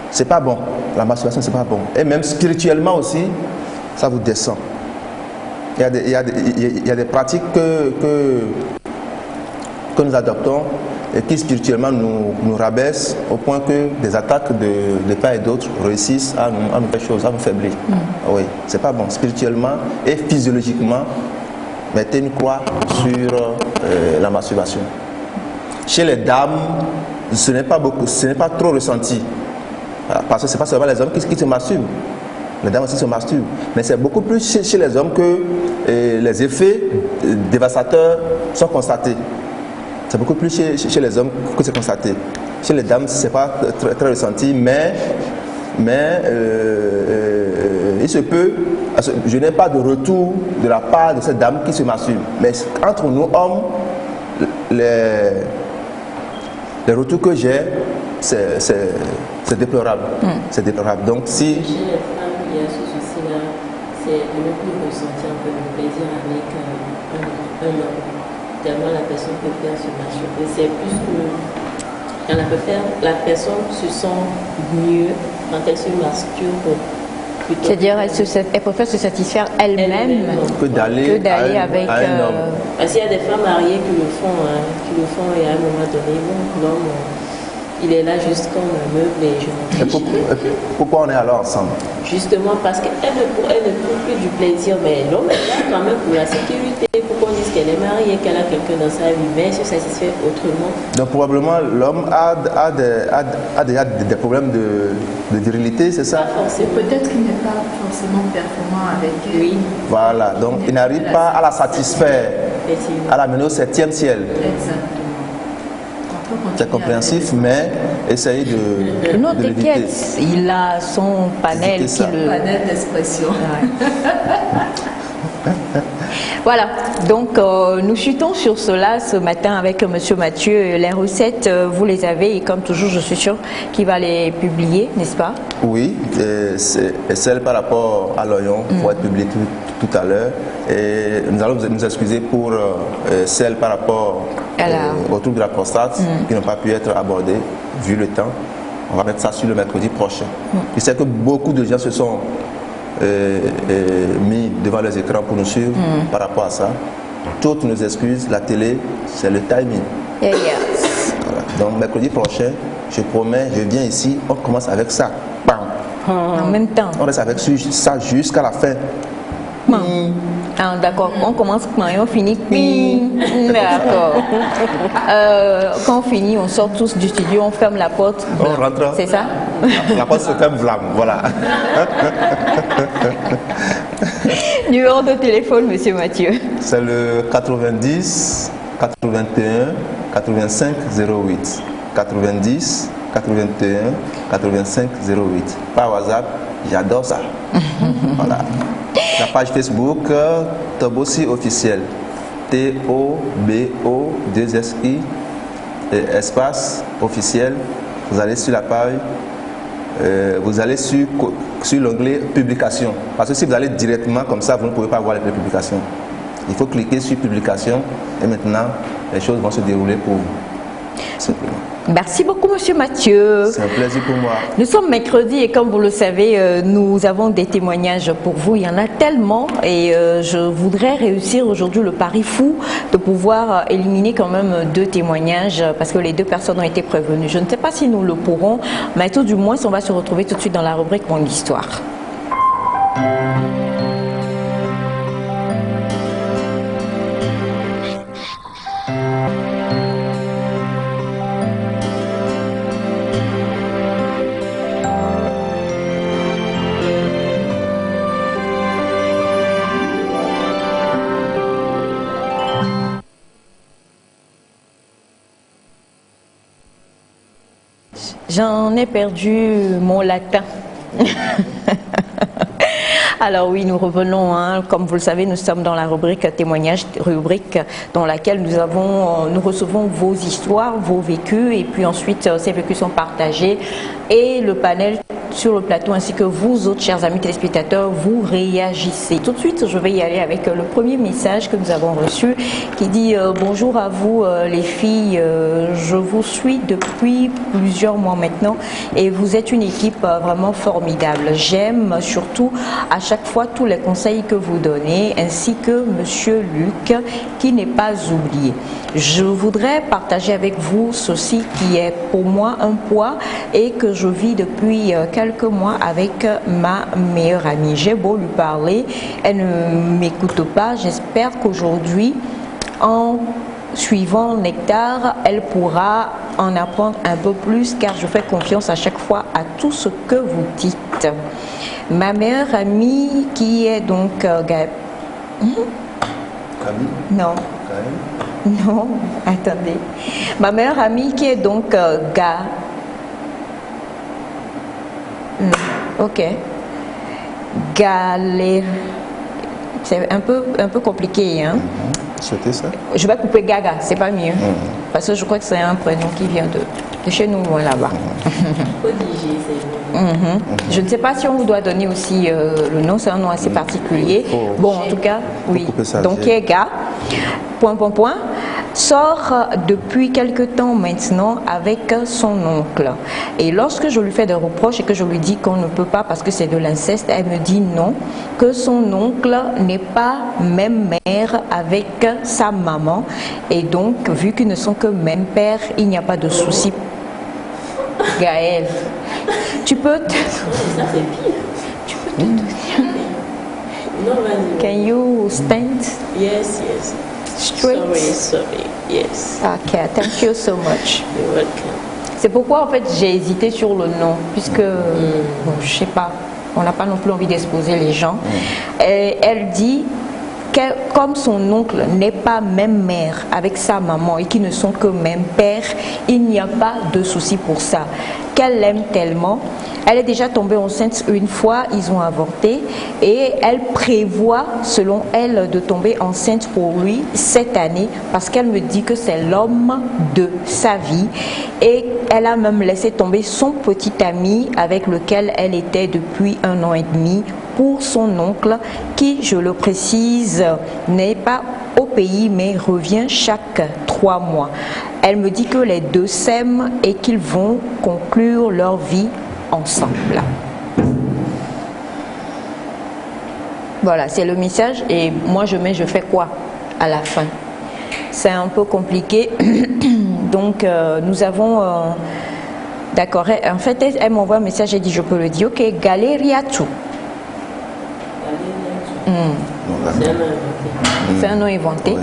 C'est pas bon, la masturbation c'est pas bon. Et même spirituellement aussi, ça vous descend. Il y a des pratiques que nous adoptons et qui spirituellement nous rabaissent au point que des attaques de part et d'autre réussissent à nous faire chose, à nous faiblir. Oui, c'est pas bon. Spirituellement et physiologiquement, mettez une croix sur la masturbation. Chez les dames, ce n'est pas trop ressenti. Parce que ce n'est pas seulement les hommes qui se masturbent. Les dames aussi se masturbent. Mais c'est beaucoup plus chez les hommes que les effets dévastateurs sont constatés. C'est beaucoup plus chez les hommes que c'est constaté. Chez les dames, ce n'est pas très ressenti, mais il se peut, je n'ai pas de retour de la part de cette dame qui se masturbe. Mais entre nous, hommes, les retours que j'ai, c'est déplorable. C'est déplorable. Donc si... Chez les femmes, il y a ce souci-là, c'est de ne plus ressentir un peu de plaisir avec un homme. Tellement la personne peut faire se masturber. C'est plus que quand la personne se sent mieux quand elle se masturbe. C'est-à-dire elle préfère se satisfaire elle-même que d'aller avec un homme. Parce qu'il y a des femmes mariées qui le font et à un moment donné, l'homme, Il est là juste comme un meuble et je m'en fiche. Pourquoi on est alors ensemble? Justement parce qu'elle ne trouve plus du plaisir, mais l'homme est là quand même pour la sécurité, pour qu'on dise qu'elle est mariée, qu'elle a quelqu'un dans sa vie, mais se satisfait autrement. Donc probablement l'homme a déjà des problèmes de virilité, c'est ça? Peut-être qu'il n'est pas forcément performant avec elle. Oui. Voilà, donc il n'arrive pas à la satisfaire, à la mener au 7e ciel. Exactement. C'est compréhensif, mais essayez de... Non, de l'éviter. t'inquiète, il a son panel qui le... Panel d'expression. Voilà, donc nous chutons sur cela ce matin avec M. Mathieu. Les recettes, vous les avez et comme toujours, je suis sûre qu'il va les publier, n'est-ce pas? Oui, et celle par rapport à l'oignon pour être publiée tout à l'heure. Et nous allons nous excuser pour celle par rapport au trouble de la prostate qui n'ont pas pu être abordées vu le temps. On va mettre ça sur le mercredi prochain. Je sais que beaucoup de gens se sont mis devant les écrans pour nous suivre par rapport à ça. Toutes nos excuses, la télé, c'est le timing. Yes. Voilà. Donc mercredi prochain, je promets, je viens ici, on commence avec ça. Bam. En même temps. On reste avec ça jusqu'à la fin. Ah, d'accord, on commence et on finit. D'accord. Quand on finit, on sort tous du studio, on ferme la porte. On rentre. C'est ça? La porte se ferme, voilà. Numéro de téléphone, monsieur Mathieu. C'est le 90 81 85 08. 90 81 85 08. Par WhatsApp, j'adore ça. Voilà. La page Facebook Tobosi officiel. T-O-B-O-2-S-I espace officiel. Vous allez sur la page, vous allez sur l'onglet publication. Parce que si vous allez directement comme ça, vous ne pouvez pas voir les publications. Il faut cliquer sur publication et maintenant les choses vont se dérouler pour vous. Simplement. Merci beaucoup, monsieur Mathieu. C'est un plaisir pour moi. Nous sommes mercredi et comme vous le savez, nous avons des témoignages pour vous. Il y en a tellement et je voudrais réussir aujourd'hui le pari fou de pouvoir éliminer quand même 2 témoignages parce que les 2 personnes ont été prévenues. Je ne sais pas si nous le pourrons, mais tout du moins, on va se retrouver tout de suite dans la rubrique Mon Histoire. J'en ai perdu mon latin. Alors oui, nous revenons, comme vous le savez, nous sommes dans la rubrique témoignages, rubrique dans laquelle nous recevons vos histoires, vos vécus, et puis ensuite ces vécus sont partagés et le panel sur le plateau ainsi que vous autres chers amis téléspectateurs, vous réagissez. Tout de suite, je vais y aller avec le premier message que nous avons reçu qui dit bonjour à vous les filles, je vous suis depuis plusieurs mois maintenant et vous êtes une équipe vraiment formidable. J'aime surtout à chaque fois tous les conseils que vous donnez ainsi que monsieur Luc qui n'est pas oublié. Je voudrais partager avec vous ceci qui est pour moi un poids et que je vis depuis quelques mois avec ma meilleure amie. J'ai beau lui parler, elle ne m'écoute pas. J'espère qu'aujourd'hui, en suivant Nectar, elle pourra en apprendre un peu plus car je fais confiance à chaque fois à tout ce que vous dites. Ma meilleure amie qui est donc Camille. Non. Non, attendez. Ma meilleure amie qui est donc ok. Galère. C'est un peu compliqué, hein. C'était ça? Je vais couper Gaga, c'est pas mieux. Parce que je crois que c'est un prénom qui vient de chez nous, loin là-bas. Je ne sais pas si on vous doit donner aussi le nom, c'est un nom assez particulier. Bon, en tout cas, oui. Donc, Ga, sort depuis quelque temps maintenant avec son oncle. Et lorsque je lui fais des reproches et que je lui dis qu'on ne peut pas parce que c'est de l'inceste, elle me dit non, que son oncle n'est pas même mère avec sa maman. Et donc, vu qu'ils ne sont que même père, il n'y a pas de souci. Gaël, tu peux te... Ça fait pire. Tu peux te... Non, vas-y. Can you stand? Yes. Straight? Sorry. Yes. Ok, thank you so much. You're welcome. C'est pourquoi en fait j'ai hésité sur le nom, puisque bon, je sais pas, on n'a pas non plus envie d'exposer les gens. Et elle dit que comme son oncle n'est pas même mère avec sa maman et qu'ils ne sont que même père, il n'y a pas de souci pour ça. Qu'elle l'aime tellement. Elle est déjà tombée enceinte une fois, ils ont avorté et elle prévoit, selon elle, de tomber enceinte pour lui cette année parce qu'elle me dit que c'est l'homme de sa vie et elle a même laissé tomber son petit ami avec lequel elle était depuis 1 an et demi pour son oncle qui, je le précise, n'est pas au pays mais revient chaque 3 mois. Elle me dit que les deux s'aiment et qu'ils vont conclure leur vie ensemble. Voilà, c'est le message et moi je fais quoi à la fin? C'est un peu compliqué. Donc nous avons d'accord, en fait elle m'envoie un message et dit je peux le dire, ok, Galeriatu. C'est un nom inventé.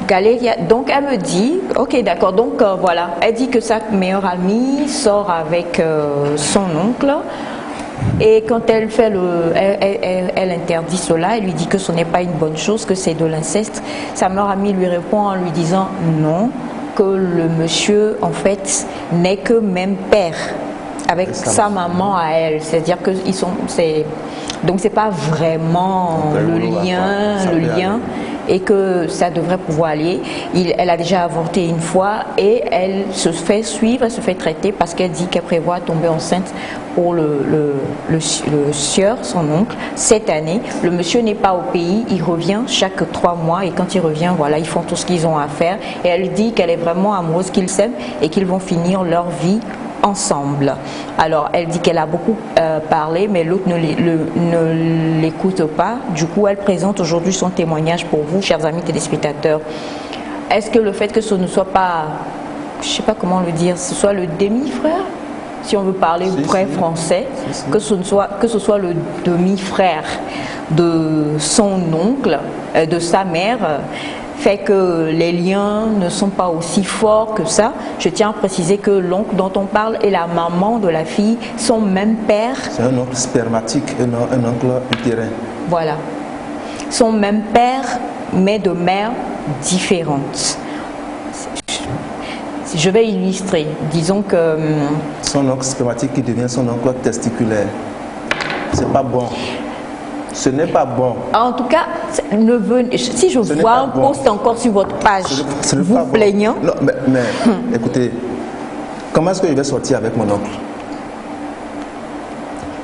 Galéria, donc elle me dit, ok d'accord, donc voilà, elle dit que sa meilleure amie sort avec son oncle et quand elle fait elle interdit cela, elle lui dit que ce n'est pas une bonne chose, que c'est de l'inceste. Sa meilleure amie lui répond en lui disant non, que le monsieur en fait n'est que même père avec sa maman à elle, c'est-à-dire que ils sont, donc c'est pas vraiment le lien et que ça devrait pouvoir aller. Elle a déjà avorté une fois et elle se fait suivre, elle se fait traiter parce qu'elle dit qu'elle prévoit tomber enceinte pour le sieur, son oncle, cette année. Le monsieur n'est pas au pays, il revient chaque 3 mois et quand il revient, voilà, ils font tout ce qu'ils ont à faire. Et elle dit qu'elle est vraiment amoureuse, qu'ils s'aiment et qu'ils vont finir leur vie ensemble. Alors, elle dit qu'elle a beaucoup parlé, mais l'autre ne l'écoute pas. Du coup, elle présente aujourd'hui son témoignage pour vous, chers amis téléspectateurs. Est-ce que le fait que ce ne soit pas, je ne sais pas comment le dire, ce soit le demi-frère, si on veut parler vrai français, que ce soit le demi-frère de son oncle, de sa mère, fait que les liens ne sont pas aussi forts que ça. Je tiens à préciser que l'oncle dont on parle et la maman de la fille sont même père. C'est un oncle spermatique et non un oncle utérin. Voilà. Sont même père, mais de mères différentes. Je vais illustrer. Disons que... Son oncle spermatique qui devient son oncle testiculaire. C'est pas bon. Ce n'est pas bon. En tout cas, si je vois un post encore sur votre page, vous plaignant. Non, mais écoutez, comment est-ce que je vais sortir avec mon oncle?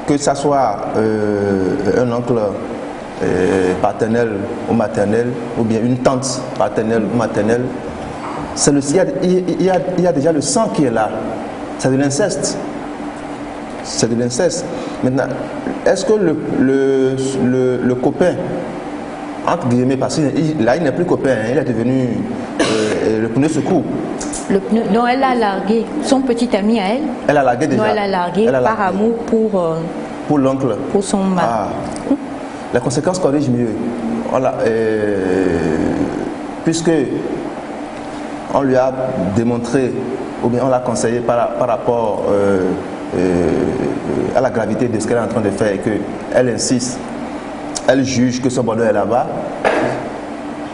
Que ça soit un oncle paternel ou maternel, ou bien une tante paternelle ou maternelle, il y a déjà le sang qui est là. C'est de l'inceste. C'est de l'inceste. Maintenant, est-ce que le copain, entre guillemets, parce que là il n'est plus copain, hein, il est devenu le pneu secours. Non, elle a largué son petit ami à elle. Elle a largué déjà. Non, elle a largué par amour pour l'oncle. Pour son mari. La conséquence corrige mieux. Voilà, puisque on lui a démontré, ou bien on l'a conseillé par rapport à la gravité de ce qu'elle est en train de faire et qu'elle insiste, elle juge que son bonheur est là-bas,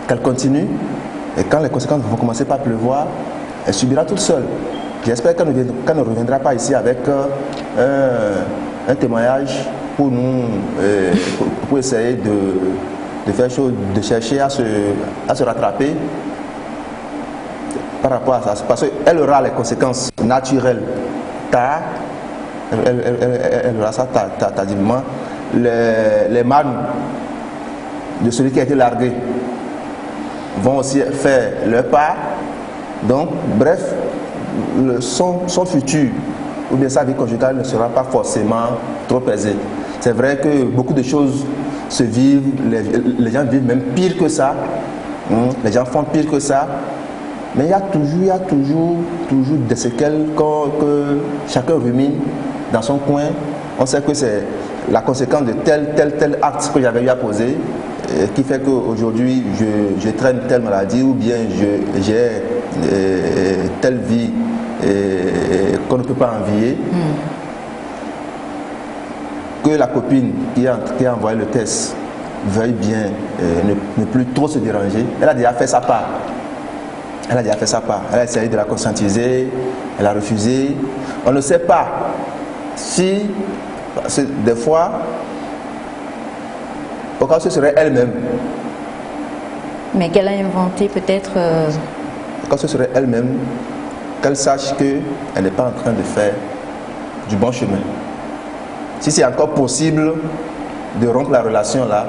qu'elle continue et quand les conséquences vont commencer par pleuvoir, elle subira toute seule. J'espère qu'elle ne reviendra pas ici avec un témoignage pour nous, pour essayer de faire chose, de chercher à se rattraper par rapport à ça, parce qu'elle aura les conséquences naturelles tard. Elle aura ça tardivement. Les mânes de celui qui a été largué vont aussi faire leur part. Donc, bref, son futur ou bien sa vie conjugale ne sera pas forcément trop aisée. C'est vrai que beaucoup de choses se vivent, les gens vivent même pire que ça. Les gens font pire que ça. Mais il y a toujours des séquelles que chacun rumine dans son coin. On sait que c'est la conséquence de tel acte que j'avais eu à poser qui fait qu'aujourd'hui je traîne telle maladie ou bien j'ai telle vie qu'on ne peut pas envier. Que la copine qui a envoyé le test veuille bien ne plus trop se déranger. Elle a déjà fait sa part. Elle a essayé de la conscientiser, elle a refusé. On ne sait pas si, des fois, au cas où ce serait elle-même. Mais qu'elle a inventé peut-être... Au cas où ce serait elle-même, qu'elle sache qu'elle n'est pas en train de faire du bon chemin. Si c'est encore possible de rompre la relation là,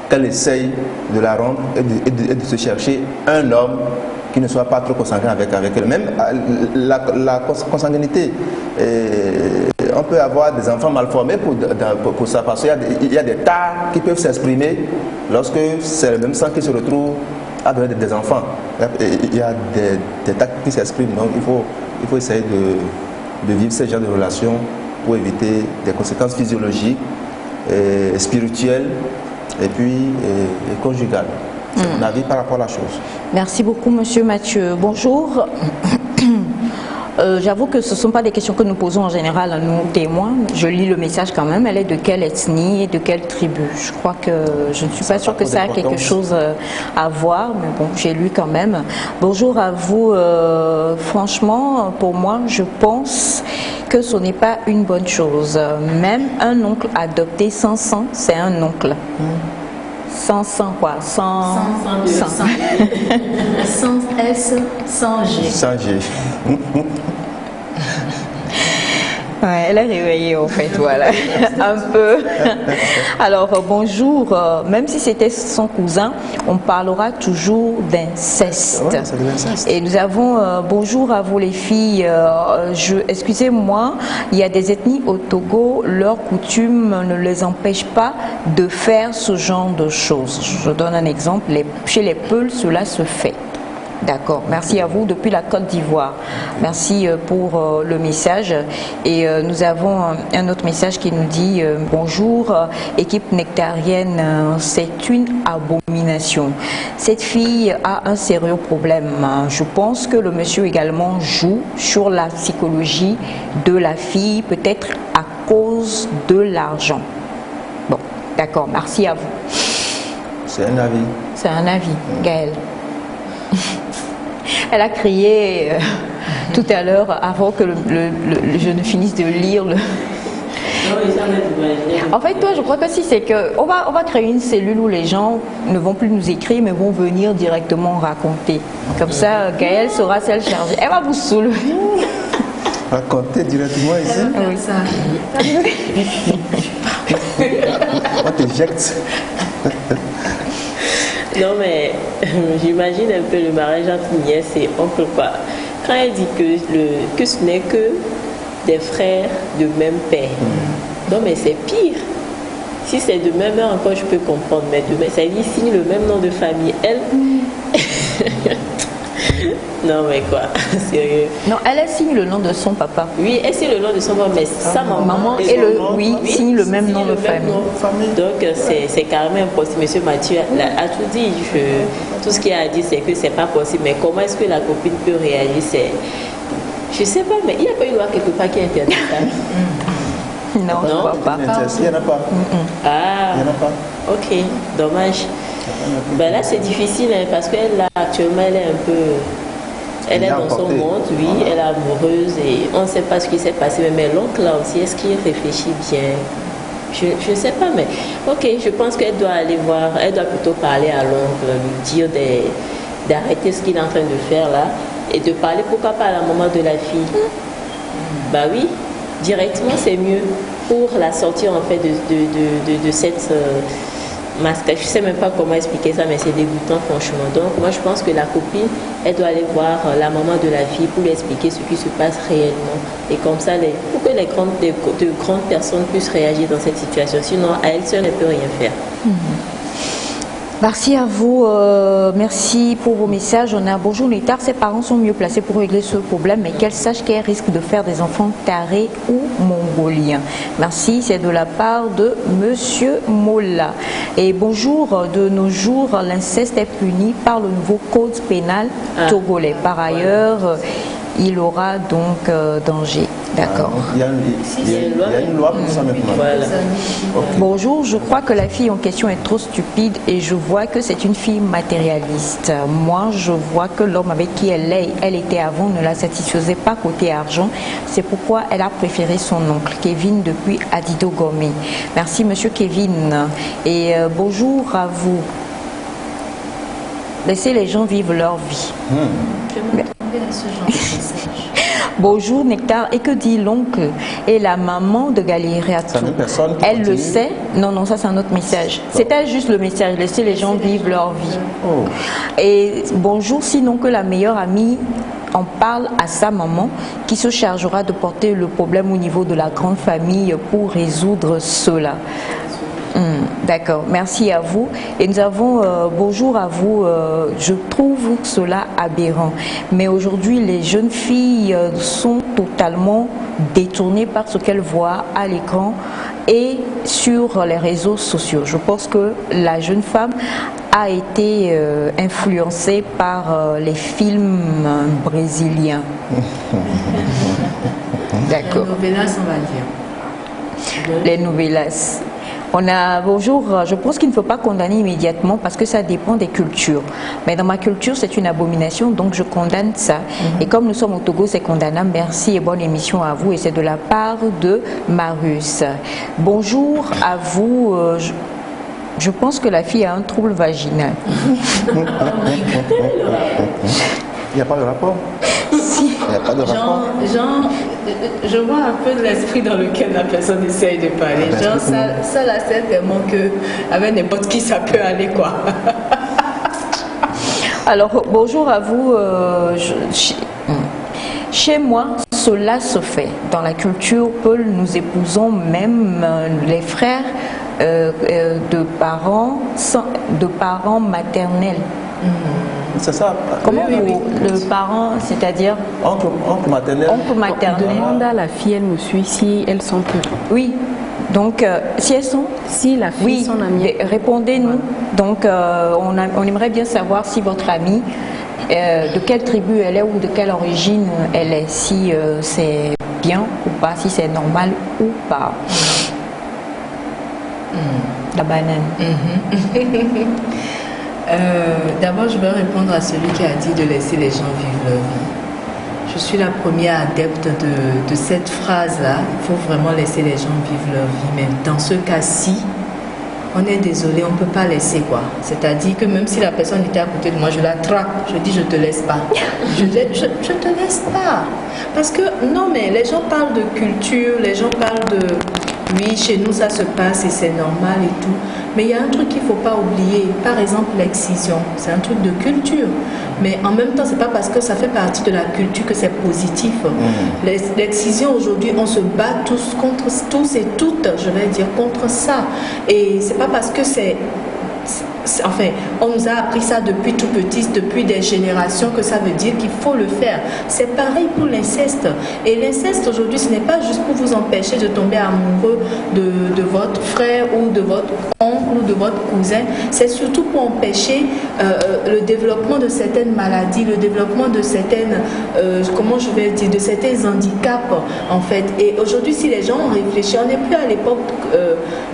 qu'elle essaye de la rompre et de se chercher un homme qui ne soit pas trop consanguin avec elle. Même la consanguinité, on peut avoir des enfants mal formés pour ça, parce qu'il y a des tares qui peuvent s'exprimer lorsque c'est le même sang qui se retrouve à donner des enfants. Il y a des tares qui s'expriment, donc il faut essayer de vivre ce genre de relations pour éviter des conséquences physiologiques, spirituelles et puis conjugales. C'est mon avis par rapport à la chose. Merci beaucoup, Monsieur Mathieu. Bonjour. J'avoue que ce ne sont pas des questions que nous posons en général à nos témoins. Je lis le message quand même. Elle est de quelle ethnie et de quelle tribu? Je crois que je ne suis pas sûre que ça a quelque chose à voir, mais bon, j'ai lu quand même. Bonjour à vous. Franchement, pour moi, je pense que ce n'est pas une bonne chose. Même un oncle adopté sans sang, c'est un oncle. Sans quoi? Sans S, sans G. Sans G. Ouais, elle est réveillée en fait, voilà, un peu. Alors, bonjour, même si c'était son cousin, on parlera toujours d'inceste. Ouais, c'est de l'inceste. Et nous avons, bonjour à vous les filles, excusez-moi, il y a des ethnies au Togo, leurs coutumes ne les empêchent pas de faire ce genre de choses. Je donne un exemple, chez les Peuls, cela se fait. D'accord, merci à vous depuis la Côte d'Ivoire. Merci pour le message. Et nous avons un autre message qui nous dit bonjour, équipe nectarienne, c'est une abomination. Cette fille a un sérieux problème. Je pense que le monsieur également joue sur la psychologie de la fille, peut-être à cause de l'argent. Bon, d'accord, merci à vous. C'est un avis. C'est un avis, Gaëlle. Elle a crié tout à l'heure, avant que je ne finisse de lire le... En fait, toi, je crois que si c'est que on va créer une cellule où les gens ne vont plus nous écrire, mais vont venir directement raconter. Comme ça, Gaëlle sera celle chargée. Elle va vous soulever. Raconter directement ici? Oui, ça. On t'éjecte. Non, mais j'imagine un peu le mariage entre nièce et oncle, quoi. Quand elle dit que ce n'est que des frères de même père. Non, mais c'est pire. Si c'est de même mère, encore je peux comprendre, mais ça dit signe le même nom de famille. Elle. Non, mais quoi, sérieux. Non, elle signe le nom de son papa. Oui, elle signe le nom de son papa, mais sa maman signe le même nom de famille. Donc, c'est carrément impossible. Monsieur Mathieu a tout dit. Tout ce qu'il a dit, c'est que c'est pas possible. Mais comment est-ce que la copine peut réagir? Je sais pas, mais il n'y a pas une loi quelque part qui interdit ça. Non, je vois pas. Il n'y en a pas. Ah, il n'y en a pas. Ok, dommage. Ben là, c'est difficile hein, parce qu'elle, là, actuellement, elle est un peu... Elle est dans son monde, oui, elle est amoureuse et on ne sait pas ce qui s'est passé. Mais l'oncle, là aussi, est-ce qu'il réfléchit bien? Je ne sais pas, mais... Ok, je pense qu'elle doit aller voir, elle doit plutôt parler à l'oncle, lui dire d'arrêter ce qu'il est en train de faire, là, et de parler, pourquoi pas, à la maman de la fille. Bah oui, directement, c'est mieux pour la sortir, en fait, de cette... masque. Je ne sais même pas comment expliquer ça, mais c'est dégoûtant franchement. Donc moi je pense que la copine, elle doit aller voir la maman de la fille pour lui expliquer ce qui se passe réellement. Et comme ça, pour que de grandes personnes puissent réagir dans cette situation. Sinon, à elle seule, elle ne peut rien faire. Merci à vous, merci pour vos messages. On a bonjour Nétar, ses parents sont mieux placés pour régler ce problème, mais qu'elle sache qu'elle risque de faire des enfants tarés ou mongoliens. Merci, c'est de la part de Monsieur Molla. Et bonjour, de nos jours, l'inceste est puni par le nouveau code pénal togolais. Par ailleurs, il aura donc danger. D'accord. Il y a une loi pour ça maintenant. Voilà. Okay. Bonjour, je crois que la fille en question est trop stupide et je vois que c'est une fille matérialiste. Moi, je vois que l'homme avec qui elle était avant ne la satisfaisait pas côté argent. C'est pourquoi elle a préféré son oncle, Kevin, depuis Adido Gomé. Merci, monsieur Kevin. Et bonjour à vous. Laissez les gens vivre leur vie. Bonjour Nectar, et que dit l'oncle et la maman de Galériatou? Elle le sait? Non, ça c'est un autre message. C'était juste le message, laisser les gens vivre leur vie. Et bonjour, sinon que la meilleure amie en parle à sa maman qui se chargera de porter le problème au niveau de la grande famille pour résoudre cela. D'accord, merci à vous. Et nous avons bonjour à vous. Je trouve cela aberrant. Mais aujourd'hui, les jeunes filles sont totalement détournées par ce qu'elles voient à l'écran et sur les réseaux sociaux. Je pense que la jeune femme a été influencée par les films brésiliens. D'accord. Les novellas, on va dire. Les novellas. On a, bonjour, je pense qu'il ne faut pas condamner immédiatement parce que ça dépend des cultures. Mais dans ma culture, c'est une abomination, donc je condamne ça. Et comme nous sommes au Togo, c'est condamnable. Merci et bonne émission à vous. Et c'est de la part de Marius. Bonjour à vous. Je pense que la fille a un trouble vaginal. Il n'y a pas de rapport? Si. Il n'y a pas de rapport. Genre, je vois un peu de l'esprit dans lequel la personne essaye de parler. Genre, ça là, c'est tellement que, avec n'importe qui, ça peut aller, quoi. Alors, bonjour à vous. Chez moi, cela se fait. Dans la culture Peul, nous épousons même les frères de parents maternels. C'est ça. Comment le parent, c'est-à-dire oncle maternel. Oncle maternel. On demande à la fille, elle me suit si elles sont peu. Oui. Donc, si elles sont, si la fille, son amie. Répondez-nous. Donc, on aimerait bien savoir si votre amie, de quelle tribu elle est ou de quelle origine elle est, si c'est bien ou pas, si c'est normal ou pas. La banane. D'abord, je vais répondre à celui qui a dit de laisser les gens vivre leur vie. Je suis la première adepte de cette phrase-là. Il faut vraiment laisser les gens vivre leur vie. Mais dans ce cas-ci, on est désolé, on ne peut pas laisser quoi. C'est-à-dire que même si la personne était à côté de moi, je l'attrape, je dis je te laisse pas. Je te laisse pas. Parce que non, mais les gens parlent de culture, les gens parlent de... Oui, chez nous ça se passe et c'est normal et tout. Mais il y a un truc qu'il ne faut pas oublier. Par exemple, l'excision. C'est un truc de culture. Mais en même temps, ce n'est pas parce que ça fait partie de la culture que c'est positif. L'excision, aujourd'hui, on se bat tous et toutes, je vais dire, contre ça. Et ce n'est pas parce que c'est... Enfin, on nous a appris ça depuis tout petit, depuis des générations, que ça veut dire qu'il faut le faire. C'est pareil pour l'inceste. Et l'inceste aujourd'hui, ce n'est pas juste pour vous empêcher de tomber amoureux de votre frère ou de votre oncle ou de votre cousin. C'est surtout pour empêcher le développement de certaines maladies, le développement de certaines, comment je vais dire, de certains handicaps en fait. Et aujourd'hui, si les gens ont réfléchi, on n'est plus à l'époque,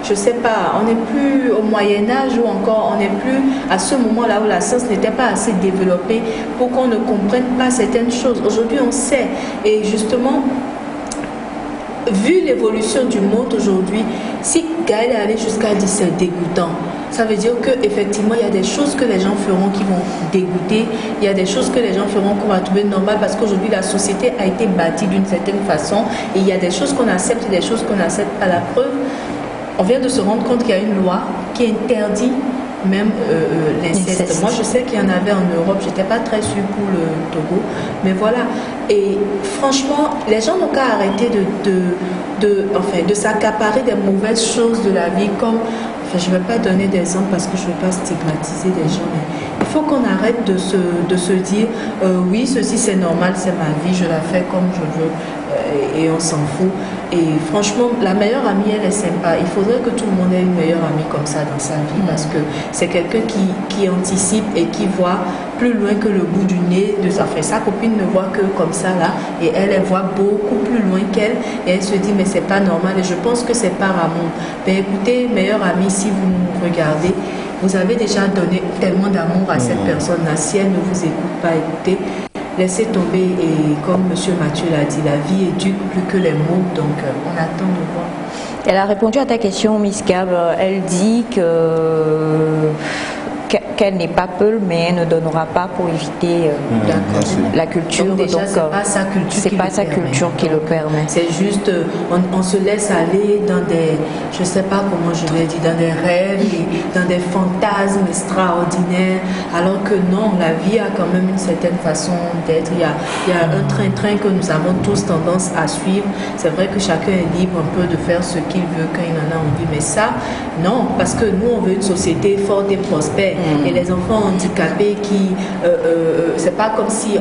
je sais pas, on n'est plus au Moyen-Âge ou encore on n'est plus à ce moment-là où la science n'était pas assez développée pour qu'on ne comprenne pas certaines choses. Aujourd'hui, on sait. Et justement, vu l'évolution du monde aujourd'hui, si Gaël est allé jusqu'à dire c'est dégoûtant, ça veut dire qu'effectivement, il y a des choses que les gens feront qui vont dégoûter, il y a des choses que les gens feront qu'on va trouver normales parce qu'aujourd'hui, la société a été bâtie d'une certaine façon et il y a des choses qu'on accepte et des choses qu'on accepte. À la preuve, on vient de se rendre compte qu'il y a une loi qui interdit même l'inceste. Moi, je sais qu'il y en avait en Europe, j'étais pas très sûre pour le Togo, mais voilà. Et franchement, les gens n'ont qu'à arrêter de s'accaparer des mauvaises choses de la vie comme... Enfin, je ne vais pas donner d'exemple parce que je ne veux pas stigmatiser les gens, mais il faut qu'on arrête de se dire oui, ceci c'est normal, c'est ma vie, je la fais comme je veux et on s'en fout. Et franchement, la meilleure amie, elle est sympa. Il faudrait que tout le monde ait une meilleure amie comme ça dans sa vie parce que c'est quelqu'un qui anticipe et qui voit plus loin que le bout du nez de sa fille. Sa copine ne voit que comme ça là et elle voit beaucoup plus loin qu'elle et elle se dit mais c'est pas normal et je pense que c'est par amour. Ben écoutez, meilleure amie, si vous nous regardez, vous avez déjà donné tellement d'amour à cette personne-là. Si elle ne vous écoute pas, écoutez, laissez tomber. Et comme M. Mathieu l'a dit, la vie éduque plus que les mots, donc on attend de voir. Elle a répondu à ta question, Miss Gab. Elle dit qu'elle n'est pas peule, mais elle ne donnera pas pour éviter la culture. Donc déjà, c'est pas sa culture. C'est pas sa culture qui le permet. C'est juste, on se laisse aller dans des, je sais pas comment je vais dire, dans des rêves, dans des fantasmes extraordinaires, alors que non, la vie a quand même une certaine façon d'être. Il y a un train-train que nous avons tous tendance à suivre. C'est vrai que chacun est libre un peu de faire ce qu'il veut quand il en a envie, mais ça, non, parce que nous, on veut une société forte et prospère. Et les enfants handicapés qui, c'est pas comme si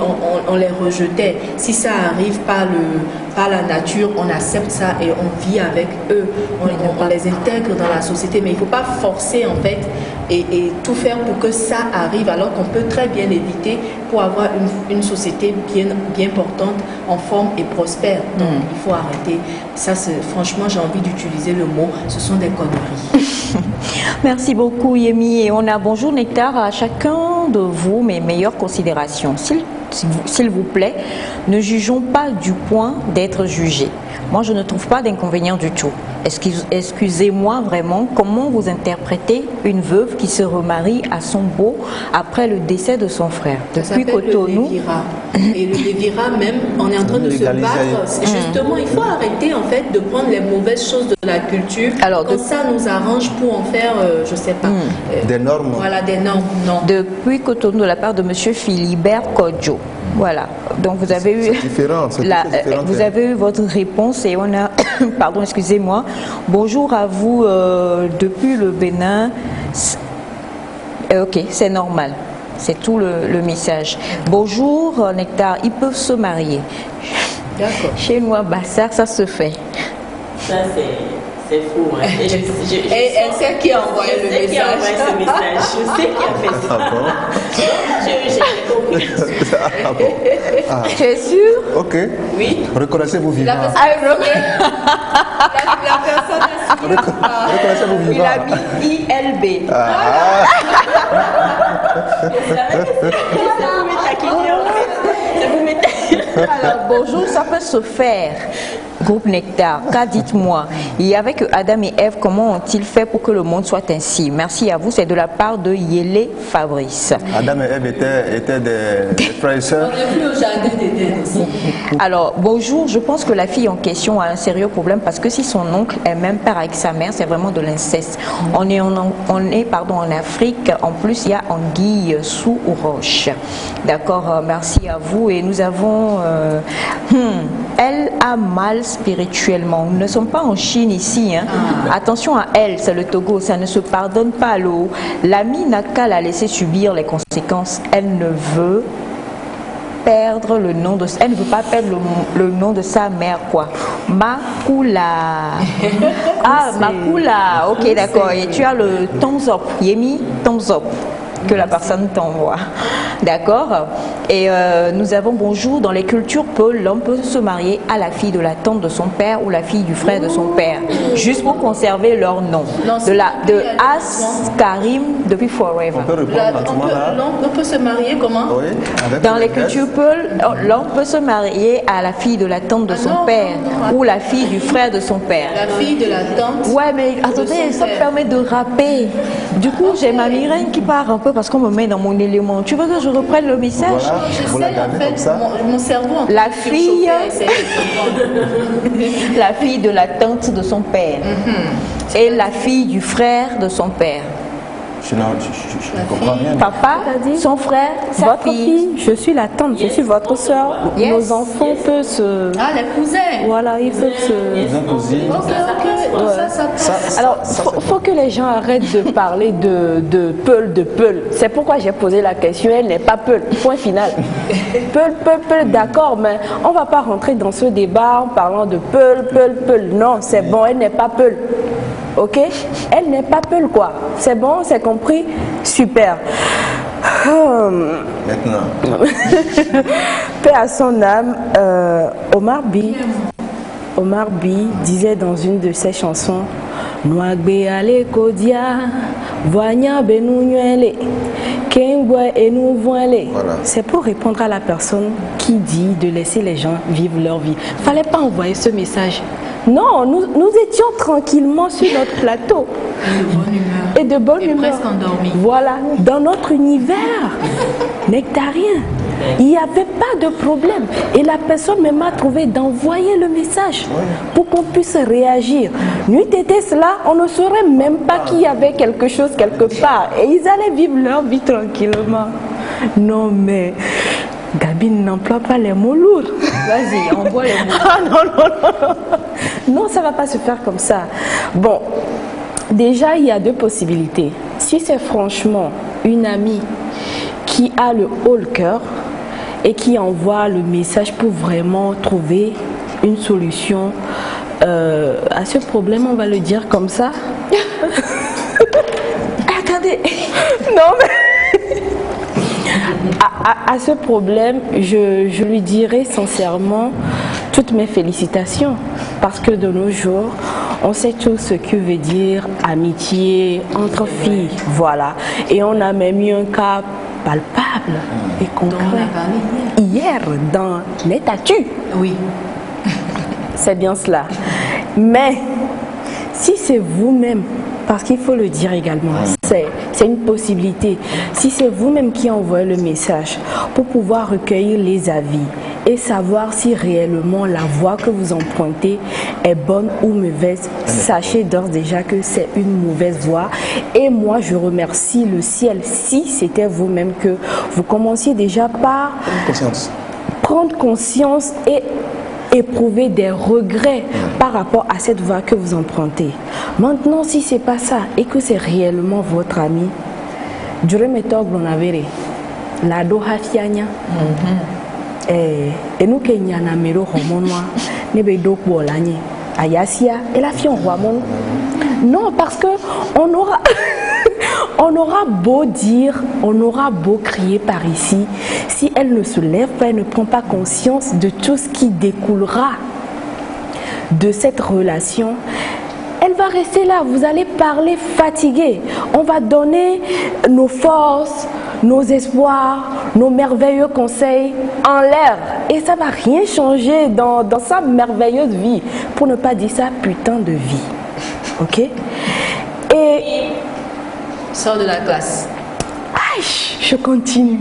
on les rejetait. Si ça arrive par la nature, on accepte ça et on vit avec eux. On les intègre dans la société, mais il ne faut pas forcer en fait et tout faire pour que ça arrive, alors qu'on peut très bien l'éviter pour avoir une société bien portante, en forme et prospère. Donc il faut arrêter. Ça, franchement, j'ai envie d'utiliser le mot, ce sont des conneries. Merci beaucoup Yemi. Et on a bonjour Nectar à chacun de vous, mes meilleures considérations. S'il vous plaît, ne jugeons pas du point d'être jugé. Moi, je ne trouve pas d'inconvénient du tout. Excusez-moi vraiment, comment vous interprétez une veuve qui se remarie à son beau après le décès de son frère? Depuis Cotonou. Et le Lévira même, on est en train de se battre. Justement, il faut arrêter en fait de prendre les mauvaises choses de la culture. Alors, comme ça nous arrange pour en faire, je sais pas. Des normes. Voilà, des normes. Non. Depuis Cotonou, de la part de Monsieur Philibert Kodjo. Voilà. Donc vous avez eu vous avez eu votre réponse et on a pardon, excusez-moi. Bonjour à vous depuis le Bénin. Ok, c'est normal. C'est tout le message. Bonjour Nectar, ils peuvent se marier. D'accord. Chez nous à Bassar, ça se fait. Ça c'est fou. Hein. Et elle sait qui a envoyé le message. Je sais qui a fait ça. J'ai compris. Tu es sûr? Ok. Oui. Reconnaissez vos vivants. La personne a signé. Reconnaissez vos vivants. Il a mis ILB. Alors, bonjour, ça peut se faire. Groupe Nectar, dites-moi, et avec Adam et Ève, comment ont-ils fait pour que le monde soit ainsi? Merci à vous, c'est de la part de Yélé Fabrice. Adam et Ève étaient des frères et sœurs. On est plus au jardin d'Éden aussi. Alors, bonjour, je pense que la fille en question a un sérieux problème parce que si son oncle est même père avec sa mère, c'est vraiment de l'inceste. On est en Afrique, en plus il y a anguille sous roche. D'accord, merci à vous. Et nous avons... elle a mal spirituellement. Nous ne sommes pas en Chine ici. Hein. Attention à elle, c'est le Togo, ça ne se pardonne pas. L'ami n'a qu'à la laisser subir les conséquences. Elle ne veut perdre le nom de... Elle ne veut pas perdre le nom de sa mère, quoi. Makula. Ah, Makula. Ok, d'accord. Et tu as le thumbs up. Yemi, thumbs up. Que la personne t'envoie. D'accord. Et nous avons bonjour, dans les cultures peuls, l'homme peut se marier à la fille de la tante de son père ou la fille du frère de son père, juste pour conserver leur nom. De As Karim depuis Forever. On peut répondre on peut se marier comment? Oui, dans les cultures peuls, l'homme peut se marier à la fille de la tante de son père ou la fille du frère de son père. La fille de la tante. Ouais, mais attendez, ça me permet de rapper. Du coup, j'ai ma migraine qui part un peu parce qu'on me met dans mon élément. Tu veux que je reprenne le message? Voilà, vous la gardez comme ça. Mon cerveau. La fille de la tante de son père et la fille du frère de son père. Je ne comprends rien. Papa, son frère, votre fille, je suis la tante, je suis votre soeur. Nos enfants peuvent se... Ah, les cousins. Voilà, ils peuvent se... cousines. Ouais. Alors, faut que les gens arrêtent de parler de Peul. C'est pourquoi j'ai posé la question, elle n'est pas Peul, point final. Peul, d'accord, mais on ne va pas rentrer dans ce débat en parlant de Peul. Non, c'est bon, elle n'est pas Peul. Ok? Elle n'est pas Peul, quoi. C'est bon, c'est compris? Super. Maintenant. Paix à son âme, Omar By disait dans une de ses chansons, Noagbe ale kodia, voigna benounuele, kengwe et nous voile. C'est pour répondre à la personne qui dit de laisser les gens vivre leur vie. Fallait pas envoyer ce message. Non, nous étions tranquillement sur notre plateau. Et de bonne humeur. Presque endormis. Voilà, dans notre univers nectarien. Il n'y avait pas de problème. Et la personne même a trouvé d'envoyer le message pour qu'on puisse réagir. Nuit était cela, on ne saurait même pas qu'il y avait quelque chose quelque part. Et ils allaient vivre leur vie tranquillement. Non mais... Gabi n'emploie pas les mots lourds. Vas-y, envoie les mots. Ah non. Non, ça ne va pas se faire comme ça. Bon, déjà, il y a deux possibilités. Si c'est franchement une amie qui a le haut le cœur et qui envoie le message pour vraiment trouver une solution à ce problème, on va le dire comme ça. Attendez. Non, mais... À ce problème, je lui dirais sincèrement toutes mes félicitations parce que de nos jours, on sait tous ce que veut dire amitié entre filles, voilà. Et on a même eu un cas palpable et concret hier dans Netatu. Oui. C'est bien cela. Mais si c'est vous-même, parce qu'il faut le dire également, c'est une possibilité. Si c'est vous-même qui envoyez le message pour pouvoir recueillir les avis et savoir si réellement la voie que vous empruntez est bonne ou mauvaise, sachez d'ores déjà que c'est une mauvaise voie. Et moi, je remercie le ciel si c'était vous-même que vous commenciez déjà par prendre conscience et éprouver des regrets par rapport à cette voie que vous empruntez. Maintenant, si c'est pas ça et que c'est réellement votre ami, du remettre on avait la doha fianya et nous kenya na mero homonwa nebe do bolanye ayasia et la fion roamon. Non, parce que on aura beau dire, on aura beau crier par ici, si elle ne se lève pas, elle ne prend pas conscience de tout ce qui découlera de cette relation, elle va rester là, vous allez parler fatigué. On va donner nos forces, nos espoirs, nos merveilleux conseils en l'air. Et ça ne va rien changer dans sa merveilleuse vie, pour ne pas dire sa putain de vie. Ok? Et... Sors de la classe. Aïe, je continue.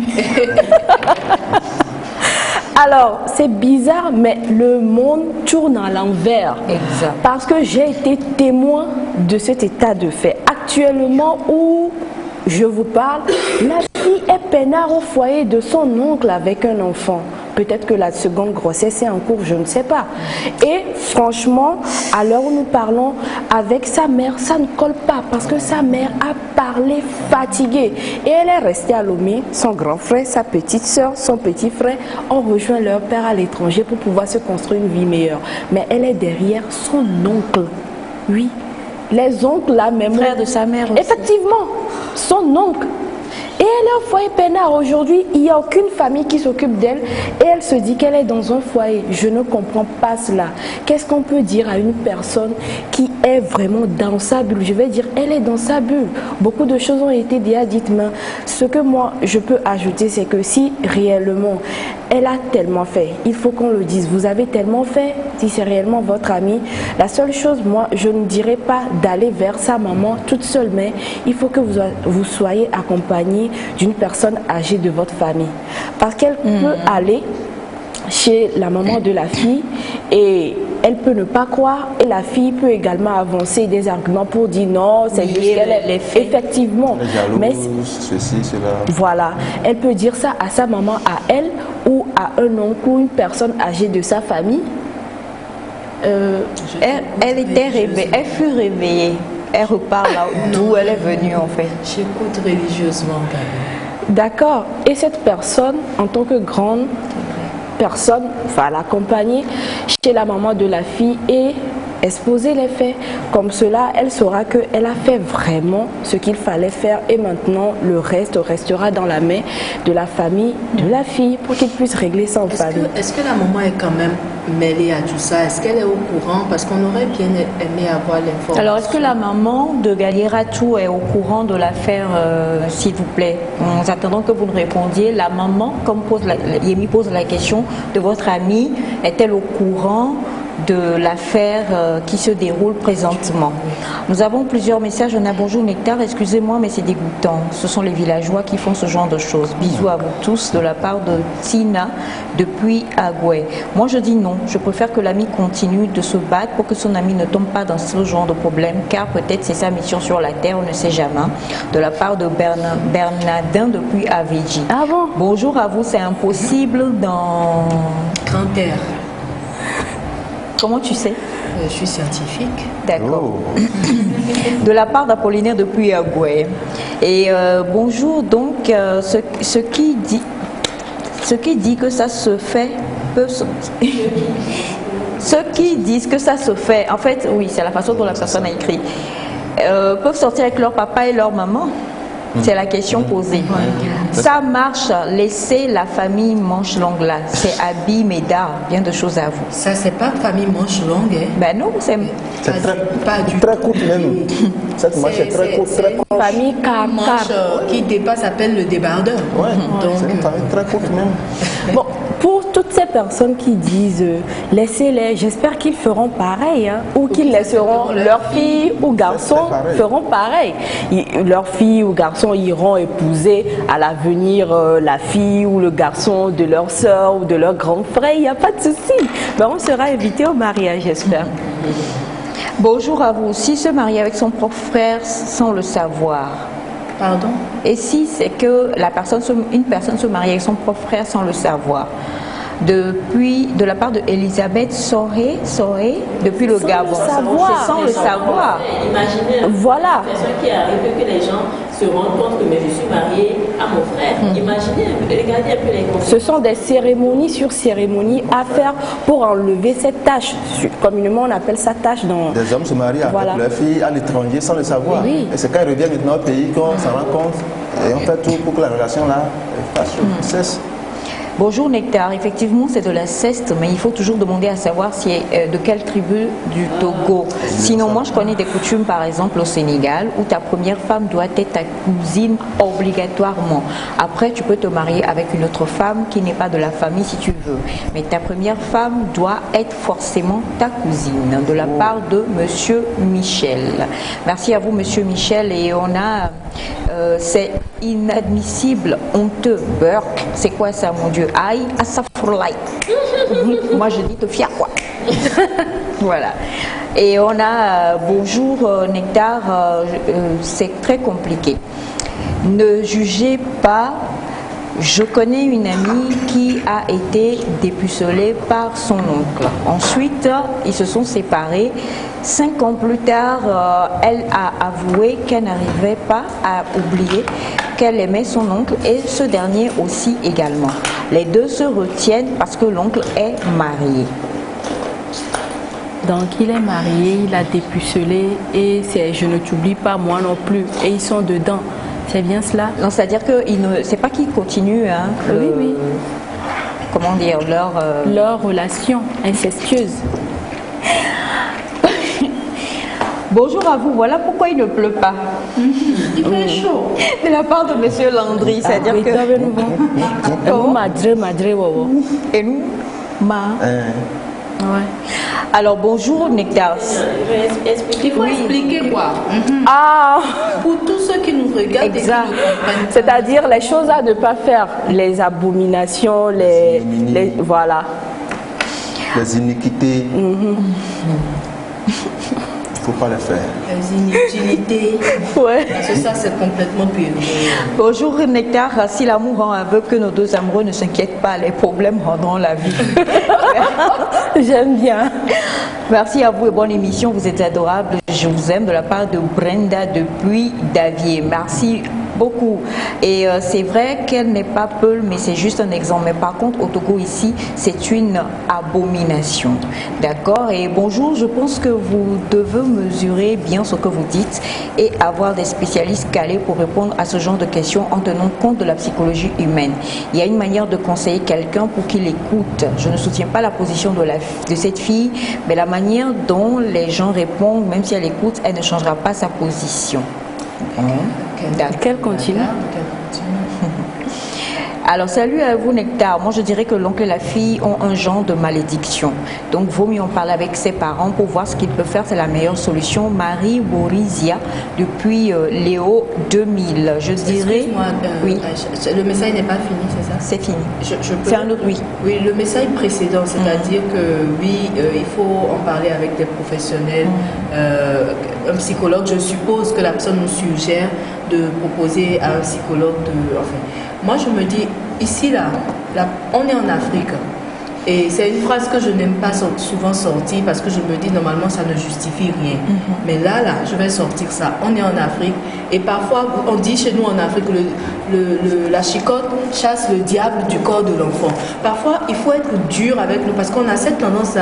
Alors, c'est bizarre, mais le monde tourne à l'envers. Exact. Parce que j'ai été témoin de cet état de fait. Actuellement, où je vous parle, la fille est peinard au foyer de son oncle avec un enfant. Peut-être que la seconde grossesse est en cours, je ne sais pas. Et franchement, à l'heure où nous parlons, avec sa mère, ça ne colle pas parce que sa mère a parlé fatiguée. Et elle est restée à Lomé, son grand frère, sa petite soeur, son petit frère ont rejoint leur père à l'étranger pour pouvoir se construire une vie meilleure. Mais elle est derrière son oncle. Oui, les oncles là même. Frère de sa mère aussi. Effectivement, son oncle. Et elle est au foyer peinard aujourd'hui, il n'y a aucune famille qui s'occupe d'elle et elle se dit qu'elle est dans un foyer. Je ne comprends pas cela. Qu'est-ce qu'on peut dire à une personne qui est vraiment dans sa bulle? Je vais dire, elle est dans sa bulle. Beaucoup de choses ont été déjà dites, mais ce que moi je peux ajouter, c'est que si réellement elle a tellement fait, il faut qu'on le dise. Vous avez tellement fait, si c'est réellement votre amie, la seule chose, moi, je ne dirais pas d'aller vers sa maman toute seule, mais il faut que vous soyez accompagnée d'une personne âgée de votre famille. Parce qu'elle peut aller chez la maman de la fille et elle peut ne pas croire et la fille peut également avancer des arguments pour dire non, c'est juste qu'elle est effectivement. Mais ceci, cela. voilà, elle peut dire ça à sa maman, à elle ou à un oncle ou une personne âgée de sa famille. Elle était réveillée, elle fut réveillée. Elle repart là d'où elle est venue en fait. J'écoute religieusement. D'accord. Et cette personne, en tant que grande personne, va l'accompagner chez la maman de la fille et exposer les faits. Comme cela, elle saura qu'elle a fait vraiment ce qu'il fallait faire et maintenant le reste restera dans la main de la famille de la fille pour qu'il puisse régler ça en famille. Est-ce que la maman est quand même mêlée à tout ça? Est-ce qu'elle est au courant? Parce qu'on aurait bien aimé avoir l'information. Alors, est-ce que la maman de Galiratou est au courant de l'affaire, s'il vous plaît? En attendant que vous nous répondiez, la maman, comme Yemi pose la question, de votre amie, est-elle au courant de l'affaire qui se déroule présentement? Nous avons plusieurs messages. On a bonjour Nectar, excusez-moi mais c'est dégoûtant. Ce sont les villageois qui font ce genre de choses. Bisous à vous tous de la part de Tina depuis Agoué. Moi je dis non, je préfère que l'ami continue de se battre pour que son ami ne tombe pas dans ce genre de problème car peut-être c'est sa mission sur la terre, on ne sait jamais. De la part de Bernardin depuis Aveji. Ah bon? Bonjour à vous, c'est impossible dans Grand Air. Comment tu sais? Je suis scientifique. D'accord. De la part d'Apollinaire depuis Agoué. Et bonjour, donc, ce qui dit que ça se fait peut... Ceux qui disent que ça se fait, en fait, oui, c'est la façon dont la personne a écrit, peuvent sortir avec leur papa et leur maman. C'est la question posée. Ça marche, laissez la famille manche longue là. C'est Abi Meda, bien de choses à vous. Ça, c'est pas famille manche longue, hein? Ben non, c'est très courte même. Cette manche est très courte. Famille manche qui dépasse s'appelle le débardeur. Ouais, c'est une famille très courte même. Bon, pour toutes ces personnes qui disent laissez-les, j'espère qu'ils feront pareil, hein, ou qu'ils laisseront leurs filles ou garçons feront pareil. Leurs filles ou garçons iront épouser à l'avenir la fille ou le garçon de leur soeur ou de leur grand frère, il n'y a pas de souci. Ben, on sera invité au mariage, j'espère. Bonjour à vous. Si se marier avec son propre frère sans le savoir. Pardon? Et si c'est que une personne se marie avec son propre frère sans le savoir? De la part de Elisabeth Soré, depuis le Gabon. Sans le savoir. Imaginez voilà. Une personne qui arrive, que les gens se rendent compte que mais je suis mariée à mon frère. Imaginez, regardez un peu les conséquences. Ce sont des cérémonies sur cérémonies à faire pour enlever cette tâche. Communément, on appelle ça tâche dans... Des hommes se marient avec leur fille à l'étranger sans le savoir. Oui. Et c'est quand ils reviennent maintenant au pays qu'on s'en rend compte. Et on fait tout pour que la relation là cesse. Bonjour Nectar, effectivement c'est de l'inceste, mais il faut toujours demander à savoir si de quelle tribu du Togo. Sinon moi je connais des coutumes par exemple au Sénégal où ta première femme doit être ta cousine obligatoirement. Après tu peux te marier avec une autre femme qui n'est pas de la famille si tu veux. Mais ta première femme doit être forcément ta cousine, de la part de Monsieur Michel. Merci à vous Monsieur Michel et on a... c'est inadmissible, honteux, Burke. C'est quoi ça mon Dieu? Aïe, asafurlaï. Moi je dis te fier quoi. Voilà. Et on a bonjour Nectar, c'est très compliqué. Ne jugez pas. Je connais une amie qui a été dépucelée par son oncle. Ensuite, ils se sont séparés. 5 ans plus tard, elle a avoué qu'elle n'arrivait pas à oublier qu'elle aimait son oncle et ce dernier aussi également. Les deux se retiennent parce que l'oncle est marié. Donc il est marié, il a dépucelé et c'est je ne t'oublie pas moi non plus et ils sont dedans. C'est bien cela? Non, c'est-à-dire que c'est pas qu'ils continuent. Hein, oui. Comment dire leur relation incestueuse. Bonjour à vous, voilà pourquoi il ne pleut pas. Il fait chaud. De la part de Monsieur Landry, c'est-à-dire que... Et nous, Ouais. Alors bonjour Nectar. Il faut expliquer quoi? Ah, pour tous ceux qui nous regardent. Exact. C'est-à-dire les choses à ne pas faire, les abominations, les voilà. les iniquités. Il ne faut pas le faire. Les inutilités. Ouais. Parce que ça, c'est complètement pire. Bonjour Nectar, si l'amour rend aveugle, que nos deux amoureux ne s'inquiètent pas, les problèmes rendront la vie. J'aime bien. Merci à vous et bonne émission, vous êtes adorables. Je vous aime de la part de Brenda depuis Davier. Merci beaucoup. Et c'est vrai qu'elle n'est pas Peul, mais c'est juste un exemple. Mais par contre, au Togo ici, c'est une abomination. D'accord? Et bonjour, je pense que vous devez mesurer bien ce que vous dites et avoir des spécialistes calés pour répondre à ce genre de questions en tenant compte de la psychologie humaine. Il y a une manière de conseiller quelqu'un pour qu'il écoute. Je ne soutiens pas la position de cette fille, mais la manière dont les gens répondent, même si elle écoute, elle ne changera pas sa position. Qu'elle continue. Alors, salut à vous, Nectar. Moi, je dirais que l'oncle et la fille ont un genre de malédiction. Donc, vaut mieux en parler avec ses parents pour voir ce qu'ils peuvent faire. C'est la meilleure solution. Marie Borizia, depuis Léo 2000. Je dirais... Oui. Le message n'est pas fini, c'est ça? C'est fini. C'est un autre, oui. Oui, le message précédent, c'est-à-dire que oui, il faut en parler avec des professionnels. Un psychologue, je suppose que la personne nous suggère de proposer à un psychologue de... Enfin, moi, je me dis, ici, là, on est en Afrique. Et c'est une phrase que je n'aime pas souvent sortir parce que je me dis, normalement, ça ne justifie rien. Mais là, je vais sortir ça. On est en Afrique. Et parfois, on dit chez nous en Afrique, la chicotte chasse le diable du corps de l'enfant. Parfois, il faut être dur avec nous parce qu'on a cette tendance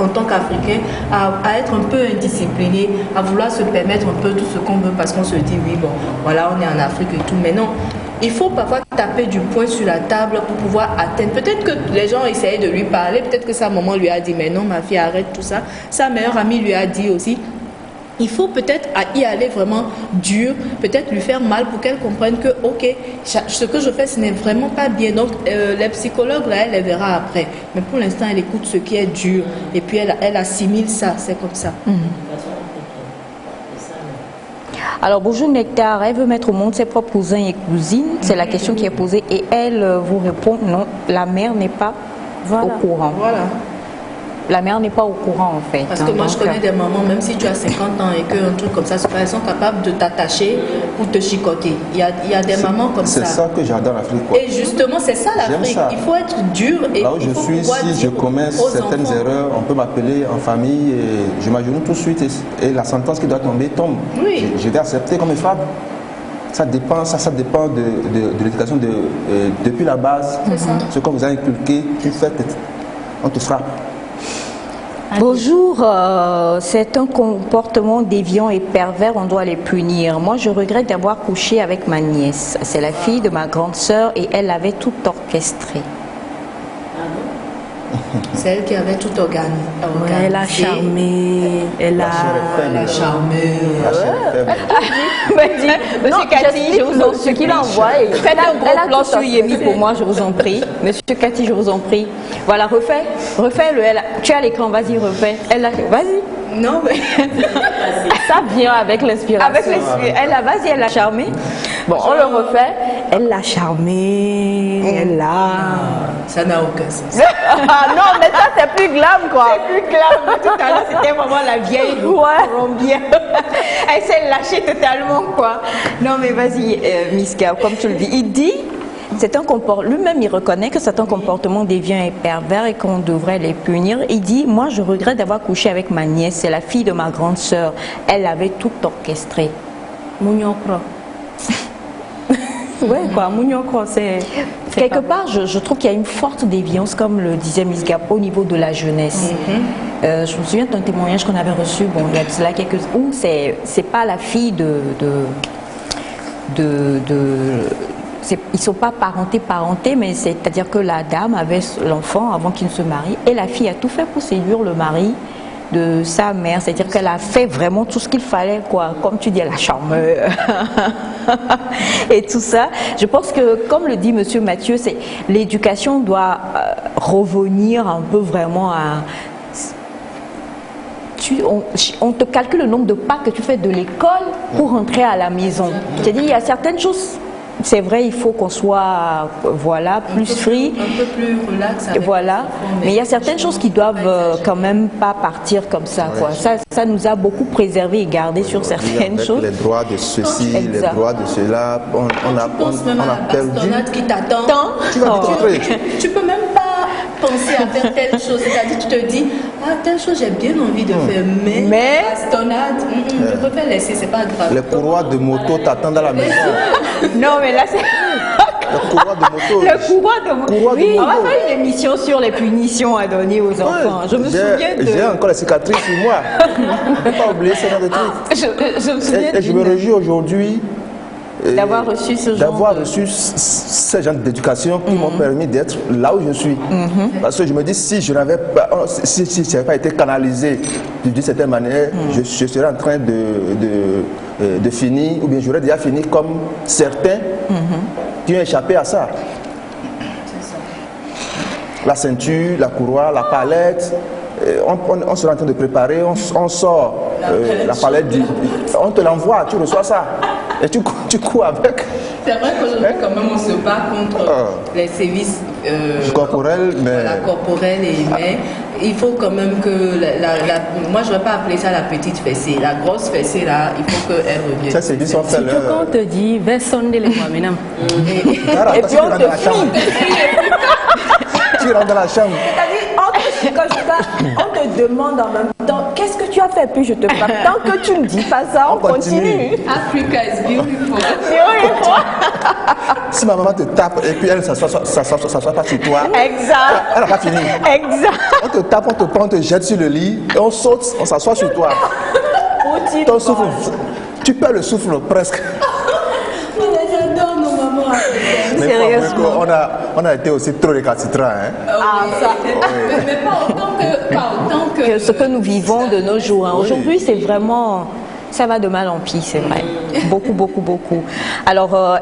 en tant qu'Africain, à être un peu indiscipliné, à vouloir se permettre un peu tout ce qu'on veut parce qu'on se dit, oui, bon, voilà, on est en Afrique et tout. Mais non. Il faut parfois taper du poing sur la table pour pouvoir atteindre. Peut-être que les gens essayaient de lui parler, peut-être que sa maman lui a dit, mais non, ma fille, arrête tout ça. Sa meilleure amie lui a dit aussi. Il faut peut-être y aller vraiment dur, peut-être lui faire mal pour qu'elle comprenne que, ok, ce que je fais, ce n'est vraiment pas bien. Donc, les psychologues, là, elle les verra après. Mais pour l'instant, elle écoute ce qui est dur et puis elle assimile ça, c'est comme ça. Alors, bonjour Nectar, elle veut mettre au monde ses propres cousins et cousines, c'est la question qui est posée et elle vous répond non, la mère n'est pas au courant. Voilà. La mère n'est pas au courant en fait. Parce que moi je connais des mamans, même si tu as 50 ans et qu'un truc comme ça se passe, elles sont capables de t'attacher pour te chicoter. Il y a des mamans comme ça. C'est ça que j'adore l'Afrique. Et justement, c'est ça l'Afrique. Il faut être dur et là où je suis, si je commets certaines erreurs, on peut m'appeler en famille et je m'agenouille tout de suite et la sentence qui doit tomber tombe. Oui. Je vais accepter comme une frappe. Ça dépend de l'éducation depuis la base. Ce qu'on vous a inculqué, tu fais, on te frappe. Bonjour, c'est un comportement déviant et pervers, on doit les punir. Moi, je regrette d'avoir couché avec ma nièce. C'est la fille de ma grande sœur et elle avait tout orchestré. C'est elle qui avait tout organisé. Ouais, elle a charmé, elle a charmé. Monsieur Cathy, je vous en prie. Ce qu'il envoie, faites un gros plan sur Yemi pour moi, je vous en prie. Monsieur Cathy, je vous en prie. Voilà, refais-le. Tu as l'écran, vas-y, refais. Vas-y. Non, mais ça vient avec l'inspiration. Vas-y, elle a charmé. Bon, on le refait. Elle l'a charmé, elle l'a... Ça n'a aucun sens. Non, mais ça, c'est plus glam, quoi. C'est plus glam. Tout à l'heure, c'était vraiment la vieille colombienne. Elle s'est lâchée totalement, quoi. Non, mais vas-y, Miska, comme tu le dis. Il dit... Lui-même, il reconnaît que c'est un comportement déviant et pervers et qu'on devrait les punir. Il dit, moi, je regrette d'avoir couché avec ma nièce. C'est la fille de ma grande sœur. Elle avait tout orchestré. Mouniokro. Ouais, quoi, Mouniokro, c'est... Quelque part, je trouve qu'il y a une forte déviance, comme le disait Miss Gapo, au niveau de la jeunesse. Je me souviens d'un témoignage qu'on avait reçu, bon, il y a de cela quelques... où c'est pas la fille ils ne sont pas parentés, mais c'est-à-dire que la dame avait l'enfant avant qu'il ne se marie et la fille a tout fait pour séduire le mari de sa mère. C'est-à-dire qu'elle a fait vraiment tout ce qu'il fallait, quoi. Comme tu dis, la charmeur et tout ça. Je pense que, comme le dit Monsieur Mathieu, l'éducation doit revenir un peu vraiment à... On te calcule le nombre de pas que tu fais de l'école pour rentrer à la maison. C'est-à-dire, il y a certaines choses... c'est vrai, il faut qu'on soit voilà, plus free. Un peu plus relax. Voilà. Mais il y a certaines choses qui doivent quand même pas partir comme ça. Quoi. Ça nous a beaucoup préservé et gardé sur certaines choses. Les droits de ceci, les droits de cela, on a perdu. Qui t'attend. Tu vas tu peux même pas penser à faire telle chose. C'est-à-dire, tu te dis, ah, telle chose, j'ai bien envie de faire, mais bastonnade, je préfère laisser, c'est pas grave. Les courroies de moto t'attendent à la maison. Non, mais là, c'est... Le courroie de moto. Le courroie de moto. Oui, on va faire une émission sur les punitions à donner aux enfants. Je me souviens de... J'ai encore les cicatrices sur moi. Je ne peux pas oublier ce genre de trucs. Je me souviens et je me réjouis aujourd'hui d'avoir reçu ce genre d'éducation qui m'ont permis d'être là où je suis. Parce que je me dis, si je n'avais pas été canalisé d'une certaine manière, je serais en train de finir, ou bien j'aurais déjà fini comme certains qui ont échappé à ça. La ceinture, la courroie, la palette. On sera en train de préparer, on sort la palette, on te l'envoie, tu reçois ça. Et tu cours avec. C'est vrai qu'aujourd'hui, quand même, on se bat contre les services corporels, mais il faut quand même que moi, je ne vais pas appeler ça la petite fessée. La grosse fessée, là, il faut qu'elle revienne. Ça, c'est dit sans faire surtout quand on te dit, va sonner les mois, maintenant. Et puis on te file. Tu rentres dans la chambre. C'est-à-dire, on te demande en même temps, qu'est-ce que tu as fait, puis je te frappe. Tant que tu ne dis pas ça, on continue. Africa is beautiful. Si ma maman te tape et puis elle ne s'assoit pas sur toi, exact. Elle n'a pas fini. Exact. On te tape, on te prend, on te jette sur le lit, et on saute, on s'assoit sur toi. Ton souffle, tu perds le souffle presque. J'adore nos mamans. Sérieusement. On a été aussi trop récalcitrants. Hein? Mais pas autant que ce que nous vivons de nos jours. Hein. Aujourd'hui, c'est vraiment... Ça va de mal en pis, c'est vrai. Beaucoup, beaucoup, beaucoup. Alors,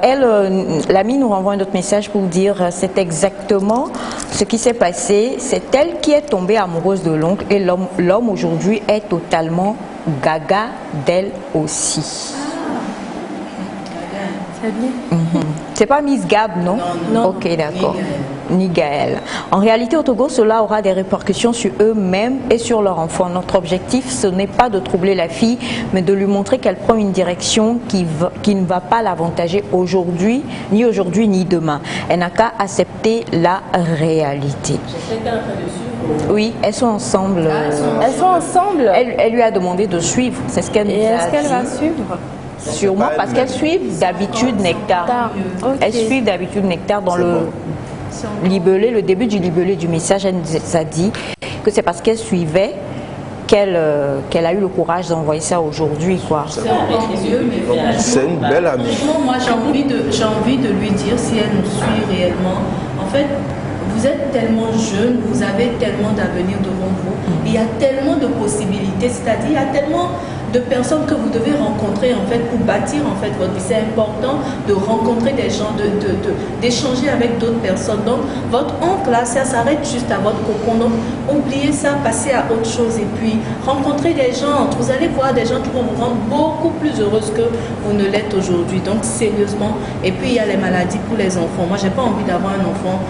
l'amie nous renvoie un autre message pour dire c'est exactement ce qui s'est passé. C'est elle qui est tombée amoureuse de l'oncle et l'homme aujourd'hui est totalement gaga d'elle aussi. C'est bien. C'est pas Miss Gab, non? Non. Ok, d'accord. Ni Gaël. En réalité, au Togo, cela aura des répercussions sur eux-mêmes et sur leur enfant. Notre objectif, ce n'est pas de troubler la fille, mais de lui montrer qu'elle prend une direction qui ne va pas l'avantager aujourd'hui, ni demain. Elle n'a qu'à accepter la réalité. Oui, elles sont ensemble. Elles sont ensemble. Elle lui a demandé de suivre. C'est ce qu'elle nous a dit. Et est-ce qu'elle va suivre? Sûrement parce qu'elles suivent d'habitude Nectar. Okay. Elles suivent d'habitude Nectar dans le libellé, le début du libellé du message. Elle nous a dit que c'est parce qu'elle suivait qu'elle a eu le courage d'envoyer ça aujourd'hui. C'est une belle amie. Moi, j'ai envie de lui dire, si elle nous suit réellement, en fait, vous êtes tellement jeune, vous avez tellement d'avenir devant vous, il y a tellement de possibilités, c'est-à-dire il y a tellement de personnes que vous devez rencontrer en fait pour bâtir en fait votre vie. C'est important de rencontrer des gens, d'échanger avec d'autres personnes. Donc votre oncle là, ça s'arrête juste à votre cocon. Donc oubliez ça, passez à autre chose et puis rencontrez des gens. Vous allez voir des gens qui vont vous rendre beaucoup plus heureuse que vous ne l'êtes aujourd'hui. Donc sérieusement. Et puis il y a les maladies pour les enfants. Moi j'ai pas envie d'avoir un enfant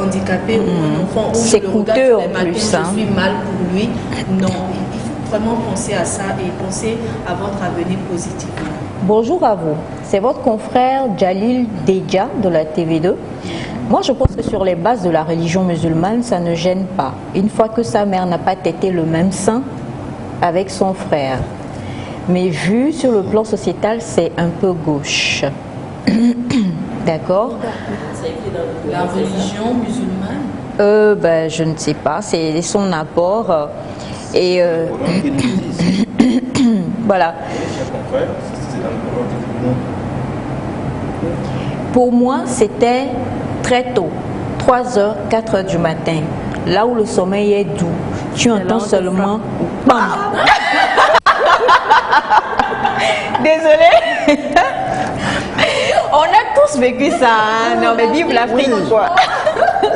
handicapé ou un enfant où c'est le coûteux regarde tous les matins, je suis mal pour lui. Non. Vraiment penser à ça et penser à votre avenir positivement. Bonjour à vous, c'est votre confrère Jalil Deja de la TV2. Moi je pense que sur les bases de la religion musulmane, ça ne gêne pas. Une fois que sa mère n'a pas tété le même sein avec son frère. Mais vu sur le plan sociétal, c'est un peu gauche. D'accord? La religion musulmane je ne sais pas, c'est son apport. Et voilà. Pour moi, c'était très tôt, 3h, 4h du matin, là où le sommeil est doux. Tu entends seulement bam. Désolée. On a tous vécu ça, hein? Non mais vive l'Afrique quoi.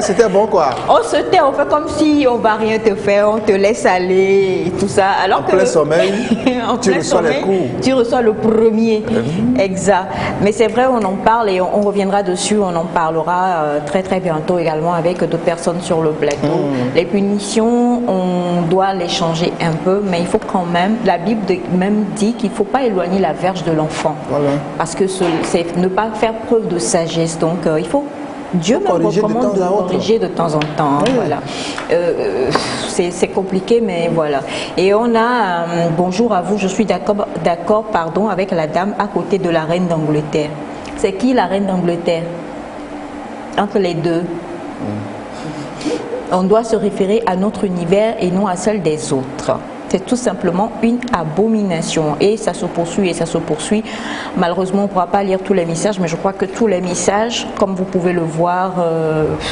C'était bon quoi. On se tait, on fait comme si on va rien te faire, on te laisse aller et tout ça. Alors en plein sommeil, tu reçois les coups. Tu reçois le premier. Exact. Mais c'est vrai, on en parle et on reviendra dessus, on en parlera très très bientôt également avec d'autres personnes sur le plateau. Les punitions, on doit les changer un peu, mais il faut quand même, la Bible même dit qu'il ne faut pas éloigner la verge de l'enfant. Voilà. Parce que c'est ne pas faire preuve de sagesse. Donc il faut, Dieu me recommande de corriger de temps en temps. Oui. Voilà. C'est compliqué, mais voilà. Et on a, bonjour à vous, je suis d'accord avec la dame à côté de la reine d'Angleterre. C'est qui la reine d'Angleterre? Entre les deux. On doit se référer à notre univers et non à celle des autres. C'est tout simplement une abomination et ça se poursuit et ça se poursuit. Malheureusement, on ne pourra pas lire tous les messages, mais je crois que tous les messages, comme vous pouvez le voir,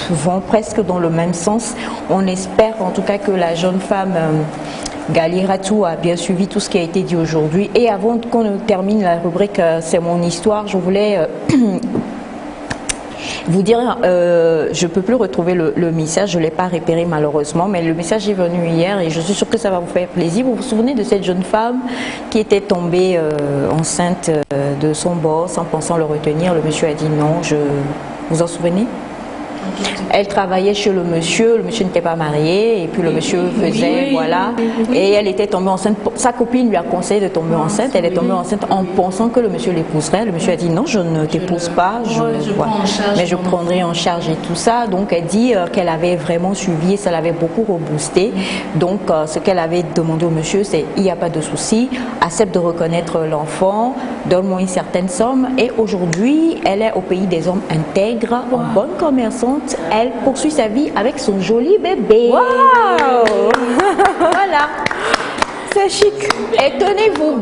vont presque dans le même sens. On espère en tout cas que la jeune femme Galiratou a bien suivi tout ce qui a été dit aujourd'hui. Et avant qu'on ne termine la rubrique C'est mon histoire, je voulais vous dire, je ne peux plus retrouver le message, je ne l'ai pas repéré malheureusement, mais le message est venu hier et je suis sûre que ça va vous faire plaisir. Vous vous souvenez de cette jeune femme qui était tombée enceinte de son boss en pensant le retenir? Le monsieur a dit non, vous vous en souvenez? Elle travaillait chez le monsieur n'était pas marié et puis le monsieur faisait, voilà, et elle était tombée enceinte. Sa copine lui a conseillé de tomber enceinte, elle est tombée enceinte en pensant que le monsieur l'épouserait. Le monsieur a dit non, je ne t'épouse pas, mais je prendrai en charge et tout ça. Donc elle dit qu'elle avait vraiment suivi et ça l'avait beaucoup reboosté. Donc ce qu'elle avait demandé au monsieur, c'est il n'y a pas de souci, accepte de reconnaître l'enfant, donne-moi une certaine somme. Et aujourd'hui, elle est au pays des hommes intègres, bonne commerçante. Elle poursuit sa vie avec son joli bébé. Wow. Voilà. C'est chic. Et tenez-vous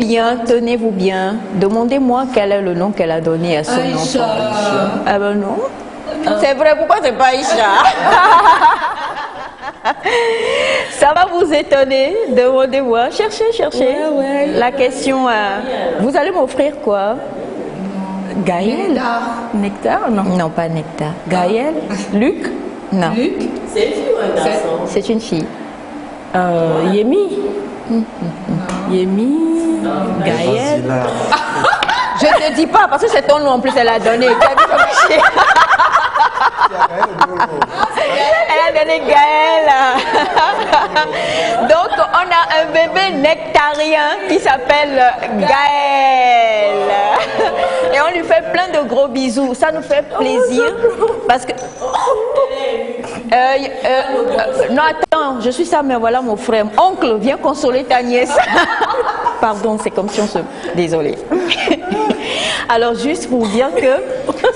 bien. Demandez-moi quel est le nom qu'elle a donné à son enfant. Ah ben non. C'est vrai, pourquoi c'est pas Aïcha? Ça va vous étonner. Demandez-moi. Cherchez. Ouais. La question, vous allez m'offrir quoi? Gaël? Nectar? Non. Non, pas Nectar. Gaël? Luc? Non. Luc? C'est une fille ou un garçon? C'est une fille. Yemi? Yemi? Gaël? Je ne te dis pas, parce que c'est ton nom en plus, elle a donné. Elle a donné Gaël. Donc, on a un bébé nectarien qui s'appelle Gaël. Et on lui fait plein de gros bisous. Ça nous fait plaisir. Parce que... non, attends, je suis sa mère, voilà mon frère. Oncle, viens consoler ta nièce. Pardon, c'est comme si on se... Désolée. Alors, juste pour vous dire que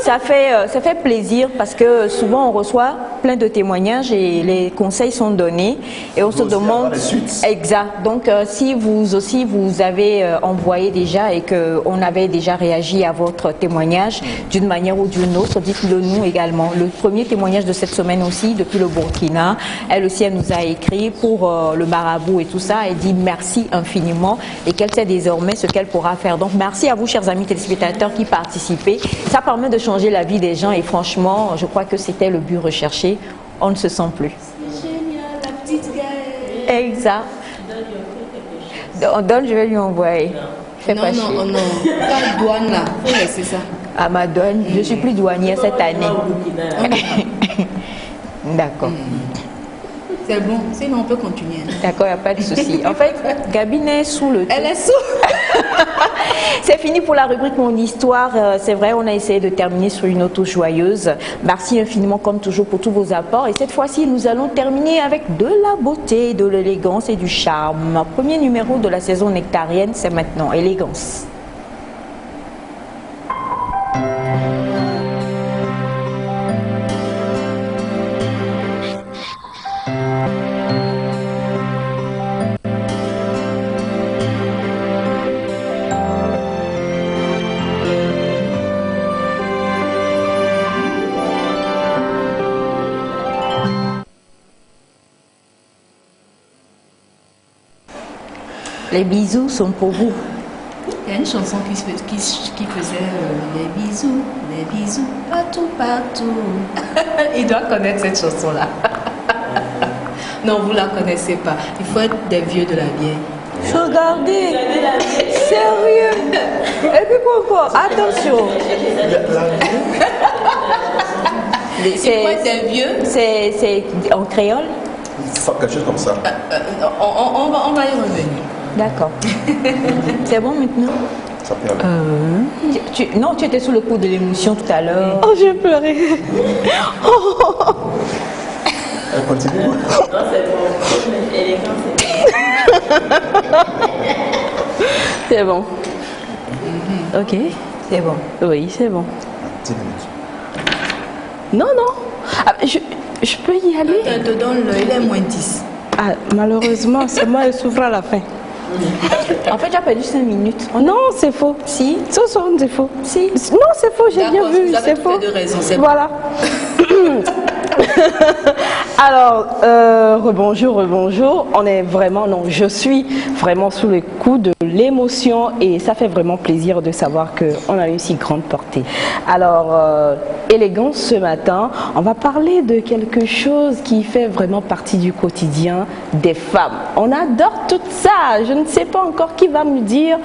ça fait plaisir parce que souvent on reçoit plein de témoignages et les conseils sont donnés et on se demande... Exact. Donc, si vous aussi vous avez envoyé déjà et qu'on avait déjà réagi à votre témoignage d'une manière ou d'une autre, dites-le nous également. Le premier témoignage de cette semaine aussi, depuis le Burkina, elle aussi, elle nous a écrit pour le marabout et tout ça. Elle dit merci infiniment et qu'elle sait désormais ce qu'elle pourra faire. Donc, merci à vous, chers amis téléspectateurs, qui participez. Ça permet de changer la vie des gens et franchement, je crois que c'était le but recherché. On ne se sent plus. C'est génial, la petite Gaëlle. Exact. Donne, je vais lui envoyer. Non, pas douane là, faut laisser ça. À ma douane, je suis plus douanière cette année. D'accord. C'est bon, sinon on peut continuer. D'accord, il n'y a pas de souci. En fait, Gabine est sous le... Elle est sous. C'est fini pour la rubrique Mon Histoire. C'est vrai, on a essayé de terminer sur une note joyeuse. Merci infiniment, comme toujours, pour tous vos apports. Et cette fois-ci, nous allons terminer avec de la beauté, de l'élégance et du charme. Premier numéro de la saison nectarienne, c'est maintenant. Élégance. Les bisous sont pour vous. Il y a une chanson qui faisait les bisous, partout, partout. Il doit connaître cette chanson-là. Non, vous ne la connaissez pas. Il faut être des vieux de la vieille. Regardez, sérieux. Et puis pourquoi? Attention. Il faut être des vieux. C'est en créole? Quelque chose comme ça. On va y revenir. D'accord. C'est bon maintenant? Ça permet. Non, tu étais sous le coup de l'émotion tout à l'heure. Oh, j'ai pleuré. Elle continue. Non, c'est bon. Élégant, C'est bon. Ok. C'est bon. Oui, c'est bon. 10 minutes. Non, non. Ah, je peux y aller? Je te donne il est moins 10. Ah, malheureusement, c'est moi qui souffre à la fin. En fait, tu as perdu 5 minutes. Non, c'est faux. Si. Ce sont des faux. Si. Non, c'est faux, j'ai bien vu. C'est faux. De raison, voilà. Alors, rebonjour. On est vraiment, non, je suis vraiment sous le coup de l'émotion et ça fait vraiment plaisir de savoir qu'on a une si grande portée. Alors, élégance ce matin, on va parler de quelque chose qui fait vraiment partie du quotidien des femmes. On adore tout ça. Je ne sais pas encore qui va me dire,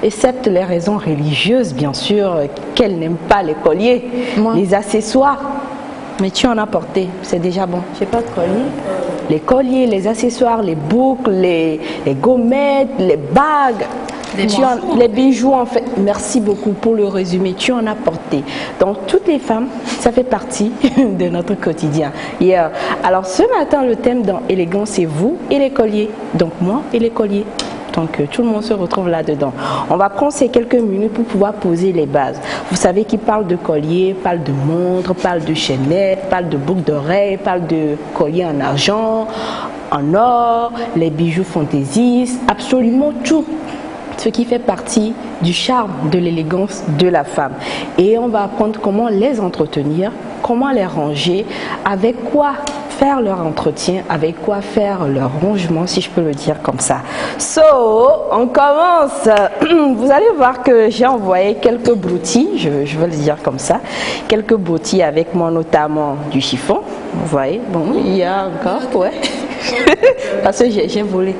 excepte les raisons religieuses, bien sûr, qu'elle n'aime pas les colliers, les accessoires. Mais tu en as porté, c'est déjà bon. J'ai pas de collier. Les colliers, les accessoires, les boucles, les gommettes, les bagues, les bijoux en fait. Merci beaucoup pour le résumé, tu en as porté. Donc toutes les femmes, ça fait partie de notre quotidien. Alors ce matin, le thème dans Élégance, c'est vous et les colliers. Donc moi et les colliers. Donc tout le monde se retrouve là-dedans. On va prendre ces quelques minutes pour pouvoir poser les bases. Vous savez qui parle de collier, parle de montre, parle de chaînette, parle de boucle d'oreille, parle de collier en argent, en or, les bijoux fantaisistes, absolument tout. Ce qui fait partie du charme de l'élégance de la femme. Et on va apprendre comment les entretenir, comment les ranger, avec quoi faire leur entretien, avec quoi faire leur rangement, si je peux le dire comme ça. On commence. Vous allez voir que j'ai envoyé quelques broutilles, je vais le dire comme ça, quelques broutilles avec moi, notamment du chiffon. Vous voyez, bon, il y a encore, ouais, parce que j'ai volé.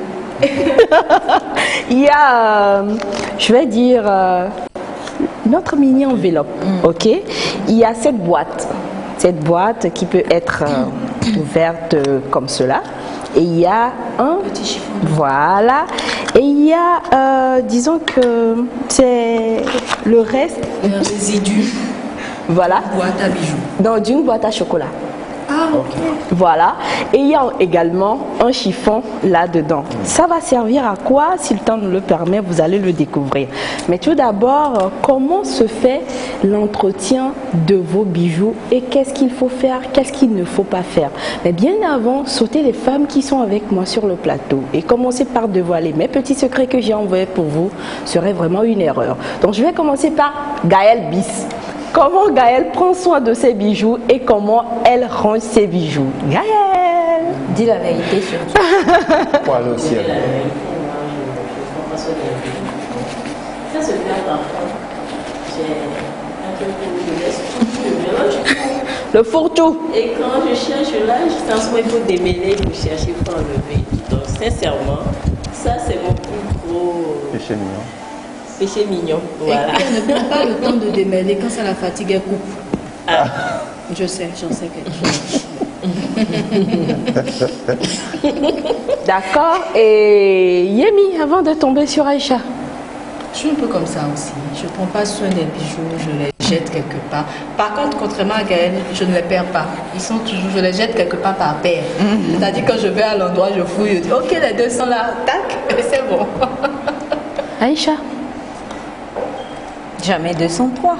Il y a, je vais dire, notre mini enveloppe, ok. Il y a cette boîte qui peut être ouverte comme cela. Et il y a un petit chiffon. Voilà. Et il y a, disons que c'est le reste. Un résidu. Voilà. Boîte à bijoux. Dans d'une boîte à chocolat. Ah, ok. Voilà. Et il y a également un chiffon là-dedans. Ça va servir à quoi? Si le temps nous le permet, vous allez le découvrir. Mais tout d'abord, comment se fait l'entretien de vos bijoux et qu'est-ce qu'il faut faire, qu'est-ce qu'il ne faut pas faire? Mais bien avant, sautez les femmes qui sont avec moi sur le plateau et commencez par dévoiler mes petits secrets que j'ai envoyés pour vous. Ce serait vraiment une erreur. Donc je vais commencer par Gaëlle Bis. Comment Gaëlle prend soin de ses bijoux et comment elle range ses bijoux? Gaëlle, dis la vérité surtout. Pour aller au ciel. Ça se fait à j'ai un peu de mélange. Le fourre-tout. Et quand je cherche là, je pense qu'il faut démêler pour chercher, pour enlever. Donc sincèrement, ça c'est mon plus gros péché mignon. Péché mignon, voilà. Et elle ne prend pas le temps de démêler quand ça la fatigue, elle coupe. Ah. J'en sais quelque chose. D'accord. Et Yemi, avant de tomber sur Aïcha. Je suis un peu comme ça aussi. Je ne prends pas soin des bijoux, je les jette quelque part. Par contre, contrairement à Gaëlle, je ne les perds pas. Ils sont toujours, je les jette quelque part par paire. C'est-à-dire quand je vais à l'endroit, je fouille, je dis ok, les deux sont là, tac, et c'est bon. Aïcha. Jamais 203.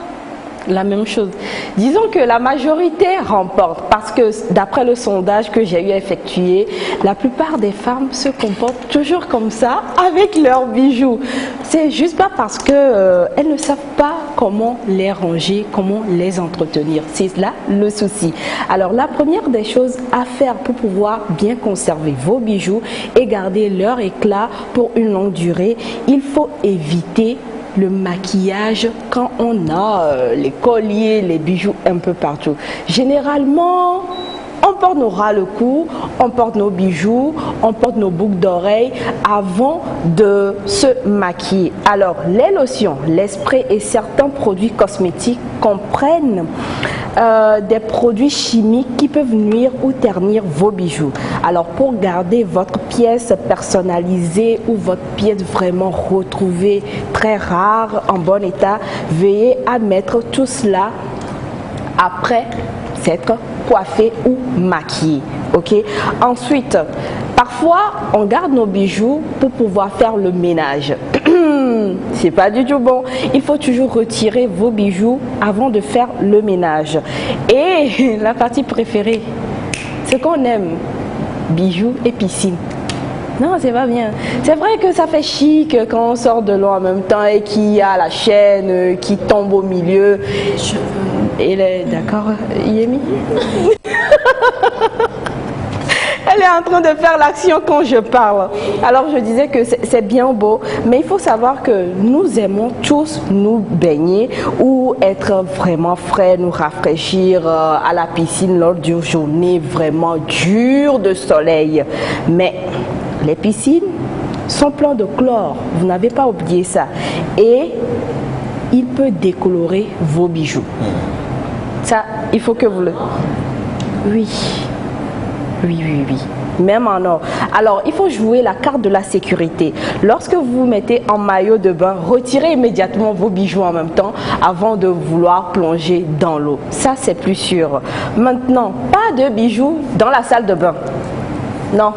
La même chose. Disons que la majorité remporte parce que d'après le sondage que j'ai eu effectué, la plupart des femmes se comportent toujours comme ça avec leurs bijoux. C'est juste pas parce que elles ne savent pas comment les ranger, comment les entretenir. C'est là le souci. Alors la première des choses à faire pour pouvoir bien conserver vos bijoux et garder leur éclat pour une longue durée, il faut éviter le maquillage quand on a les colliers, les bijoux un peu partout. Généralement, on porte nos ras le cou, on porte nos bijoux, on porte nos boucles d'oreilles avant de se maquiller. Alors, les lotions, les sprays et certains produits cosmétiques comprennent des produits chimiques qui peuvent nuire ou ternir vos bijoux. Alors, pour garder votre pièce personnalisée ou votre pièce vraiment retrouvée, très rare, en bon état, veuillez à mettre tout cela après s'être coiffé ou maquillé. Ok. Ensuite, parfois on garde nos bijoux pour pouvoir faire le ménage. C'est pas du tout bon. Il faut toujours retirer vos bijoux avant de faire le ménage. Et la partie préférée, c'est qu'on aime bijoux et piscine. Non, c'est pas bien. C'est vrai que ça fait chic quand on sort de l'eau en même temps et qu'il y a la chaîne qui tombe au milieu. Et d'accord, Yemi? Elle est en train de faire l'action quand je parle. Alors je disais que c'est bien beau, mais il faut savoir que nous aimons tous nous baigner ou être vraiment frais, nous rafraîchir à la piscine lors d'une journée vraiment dure de soleil. Mais les piscines sont pleines de chlore, vous n'avez pas oublié ça. Et il peut décolorer vos bijoux. Ça, il faut que vous le... Oui. Même en or. Alors, il faut jouer la carte de la sécurité. Lorsque vous vous mettez en maillot de bain, retirez immédiatement vos bijoux en même temps avant de vouloir plonger dans l'eau. Ça, c'est plus sûr. Maintenant, pas de bijoux dans la salle de bain. Non.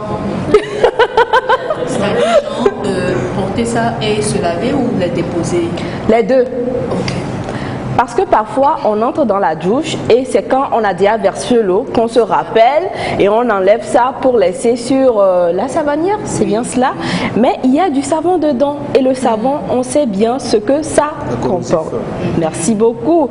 C'est genre de porter ça et se laver ou les déposer? Les deux. Ok. Parce que parfois, on entre dans la douche et c'est quand on a déjà versé l'eau qu'on se rappelle et on enlève ça pour laisser sur la savonnière, c'est bien cela. Mais il y a du savon dedans et le savon, on sait bien ce que ça comporte. Merci beaucoup.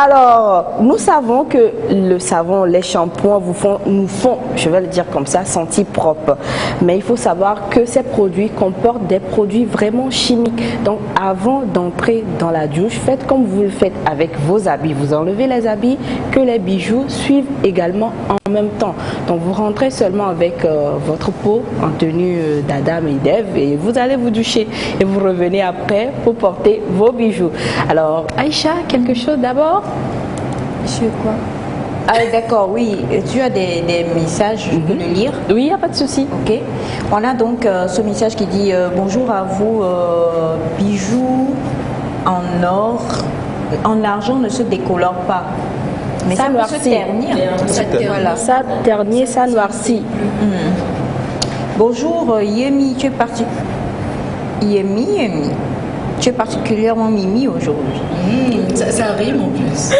Alors, nous savons que le savon, les shampoings nous font, je vais le dire comme ça, sentir propre. Mais il faut savoir que ces produits comportent des produits vraiment chimiques. Donc, avant d'entrer dans la douche, faites comme vous le faites avec vos habits. Vous enlevez les habits, que les bijoux suivent également en même temps. Donc vous rentrez seulement avec votre peau en tenue d'Adam et d'Ève et vous allez vous doucher et vous revenez après pour porter vos bijoux. Alors Aïcha, quelque chose d'abord? Monsieur quoi? Ah, d'accord, oui. Tu as des messages, je peux le lire? Oui, il n'y a pas de souci. Ok. On a donc ce message qui dit bonjour à vous, bijoux en or. En argent ne se décolore pas. Mais ça peut se ternir. Voilà, ça ternir, ça noircit. Bonjour Yemi, tu es parti. Yemi, tu es particulièrement mimi aujourd'hui. Ça rime en plus.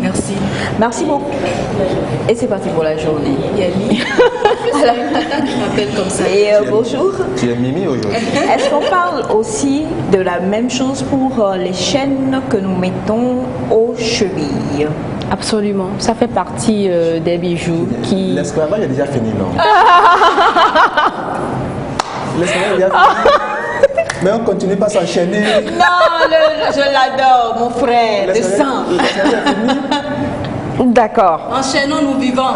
Merci. Merci beaucoup. Et c'est parti pour la journée. Yemi. Alors, une tata qui m'appelle comme ça. Et bonjour. Tu es mimi aujourd'hui. Est-ce qu'on parle aussi de la même chose pour les chaînes que nous mettons aux chevilles? Absolument, ça fait partie des bijoux qui... L'esclavage est déjà fini, non? L'esclavage est déjà fini. Mais on continue pas à s'enchaîner. Non, je l'adore, mon frère, de sang. D'accord. Enchaînons-nous vivants.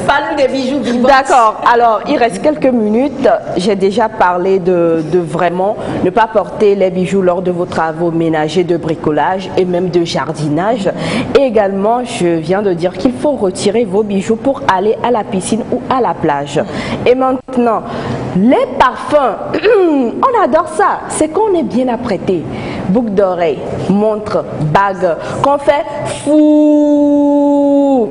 Parle-nous des bijoux vivants. D'accord. Alors, il reste quelques minutes. J'ai déjà parlé de vraiment ne pas porter les bijoux lors de vos travaux ménagers, de bricolage et même de jardinage. Et également, je viens de dire qu'il faut retirer vos bijoux pour aller à la piscine ou à la plage. Et maintenant, les parfums, on adore ça. C'est qu'on est bien apprêté. Boucle d'oreille, montre, bague, qu'on fait fou.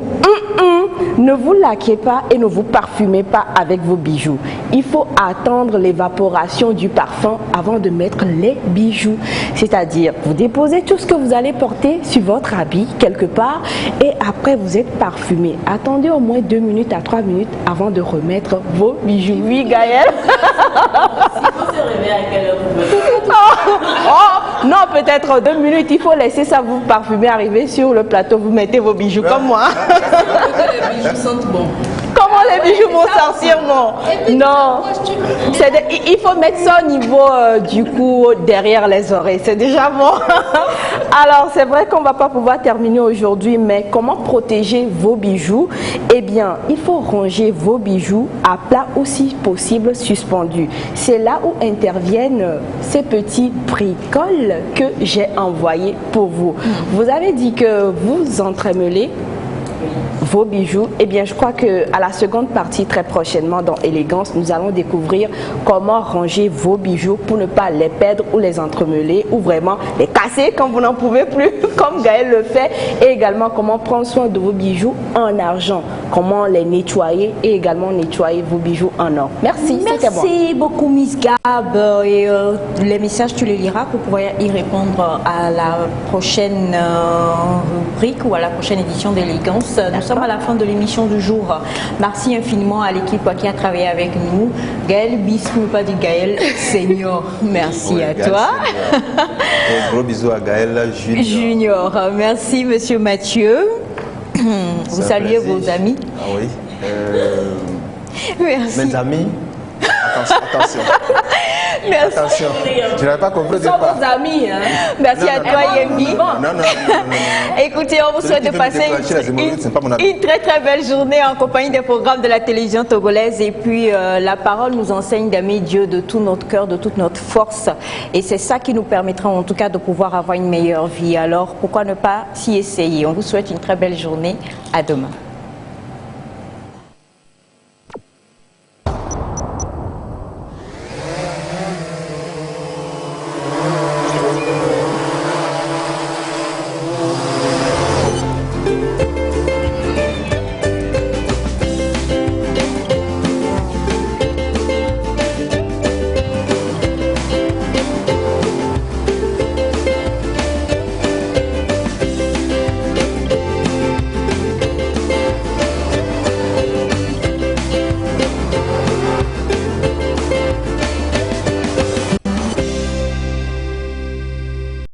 Ne vous laquez pas et ne vous parfumez pas avec vos bijoux. Il faut attendre l'évaporation du parfum avant de mettre les bijoux. C'est-à-dire, vous déposez tout ce que vous allez porter sur votre habit quelque part et après vous êtes parfumé. Attendez au moins 2 minutes à 3 minutes avant de remettre vos bijoux. Oui, Gaëlle? Oh, non, peut-être 2 minutes. Il faut laisser ça vous parfumer, arriver sur le plateau. Vous mettez vos bijoux comme moi. Les bijoux sentent bon. Comment les bijoux vont sortir, bon. Non. Il faut mettre ça au niveau du cou, derrière les oreilles. C'est déjà bon. Alors, c'est vrai qu'on ne va pas pouvoir terminer aujourd'hui, mais comment protéger vos bijoux? Eh bien, il faut ranger vos bijoux à plat ou si possible suspendus. C'est là où interviennent ces petits bricoles que j'ai envoyés pour vous. Vous avez dit que vous entremêlez vos bijoux. Eh bien, je crois qu'à la seconde partie, très prochainement, dans Élégance, nous allons découvrir comment ranger vos bijoux pour ne pas les perdre ou les entremêler ou vraiment les casser quand vous n'en pouvez plus, comme Gaël le fait, et également comment prendre soin de vos bijoux en argent, comment les nettoyer et également nettoyer vos bijoux en or. Merci. Merci beaucoup, Miss Gab. Et les messages, tu les liras pour pouvoir y répondre à la prochaine rubrique ou à la prochaine édition d'Élégance. Nous sommes à la fin de l'émission du jour. Merci infiniment à l'équipe qui a travaillé avec nous. Gaël Bisou, pas dit Gaël Senior. Merci à toi. Un gros bisou à Gaël Junior. Merci, monsieur Mathieu. Vous saluez vos amis. Ah oui. Merci. Mes amis. Attention. Merci. Attention. Je n'avais pas compris. Nous sommes vos amis. Hein. Merci à toi, Yemi. Non. Écoutez, on vous souhaite de passer une très très belle journée en compagnie des programmes de la télévision togolaise. Et puis, la parole nous enseigne d'aimer Dieu de tout notre cœur, de toute notre force. Et c'est ça qui nous permettra en tout cas de pouvoir avoir une meilleure vie. Alors, pourquoi ne pas s'y essayer? On vous souhaite une très belle journée. À demain.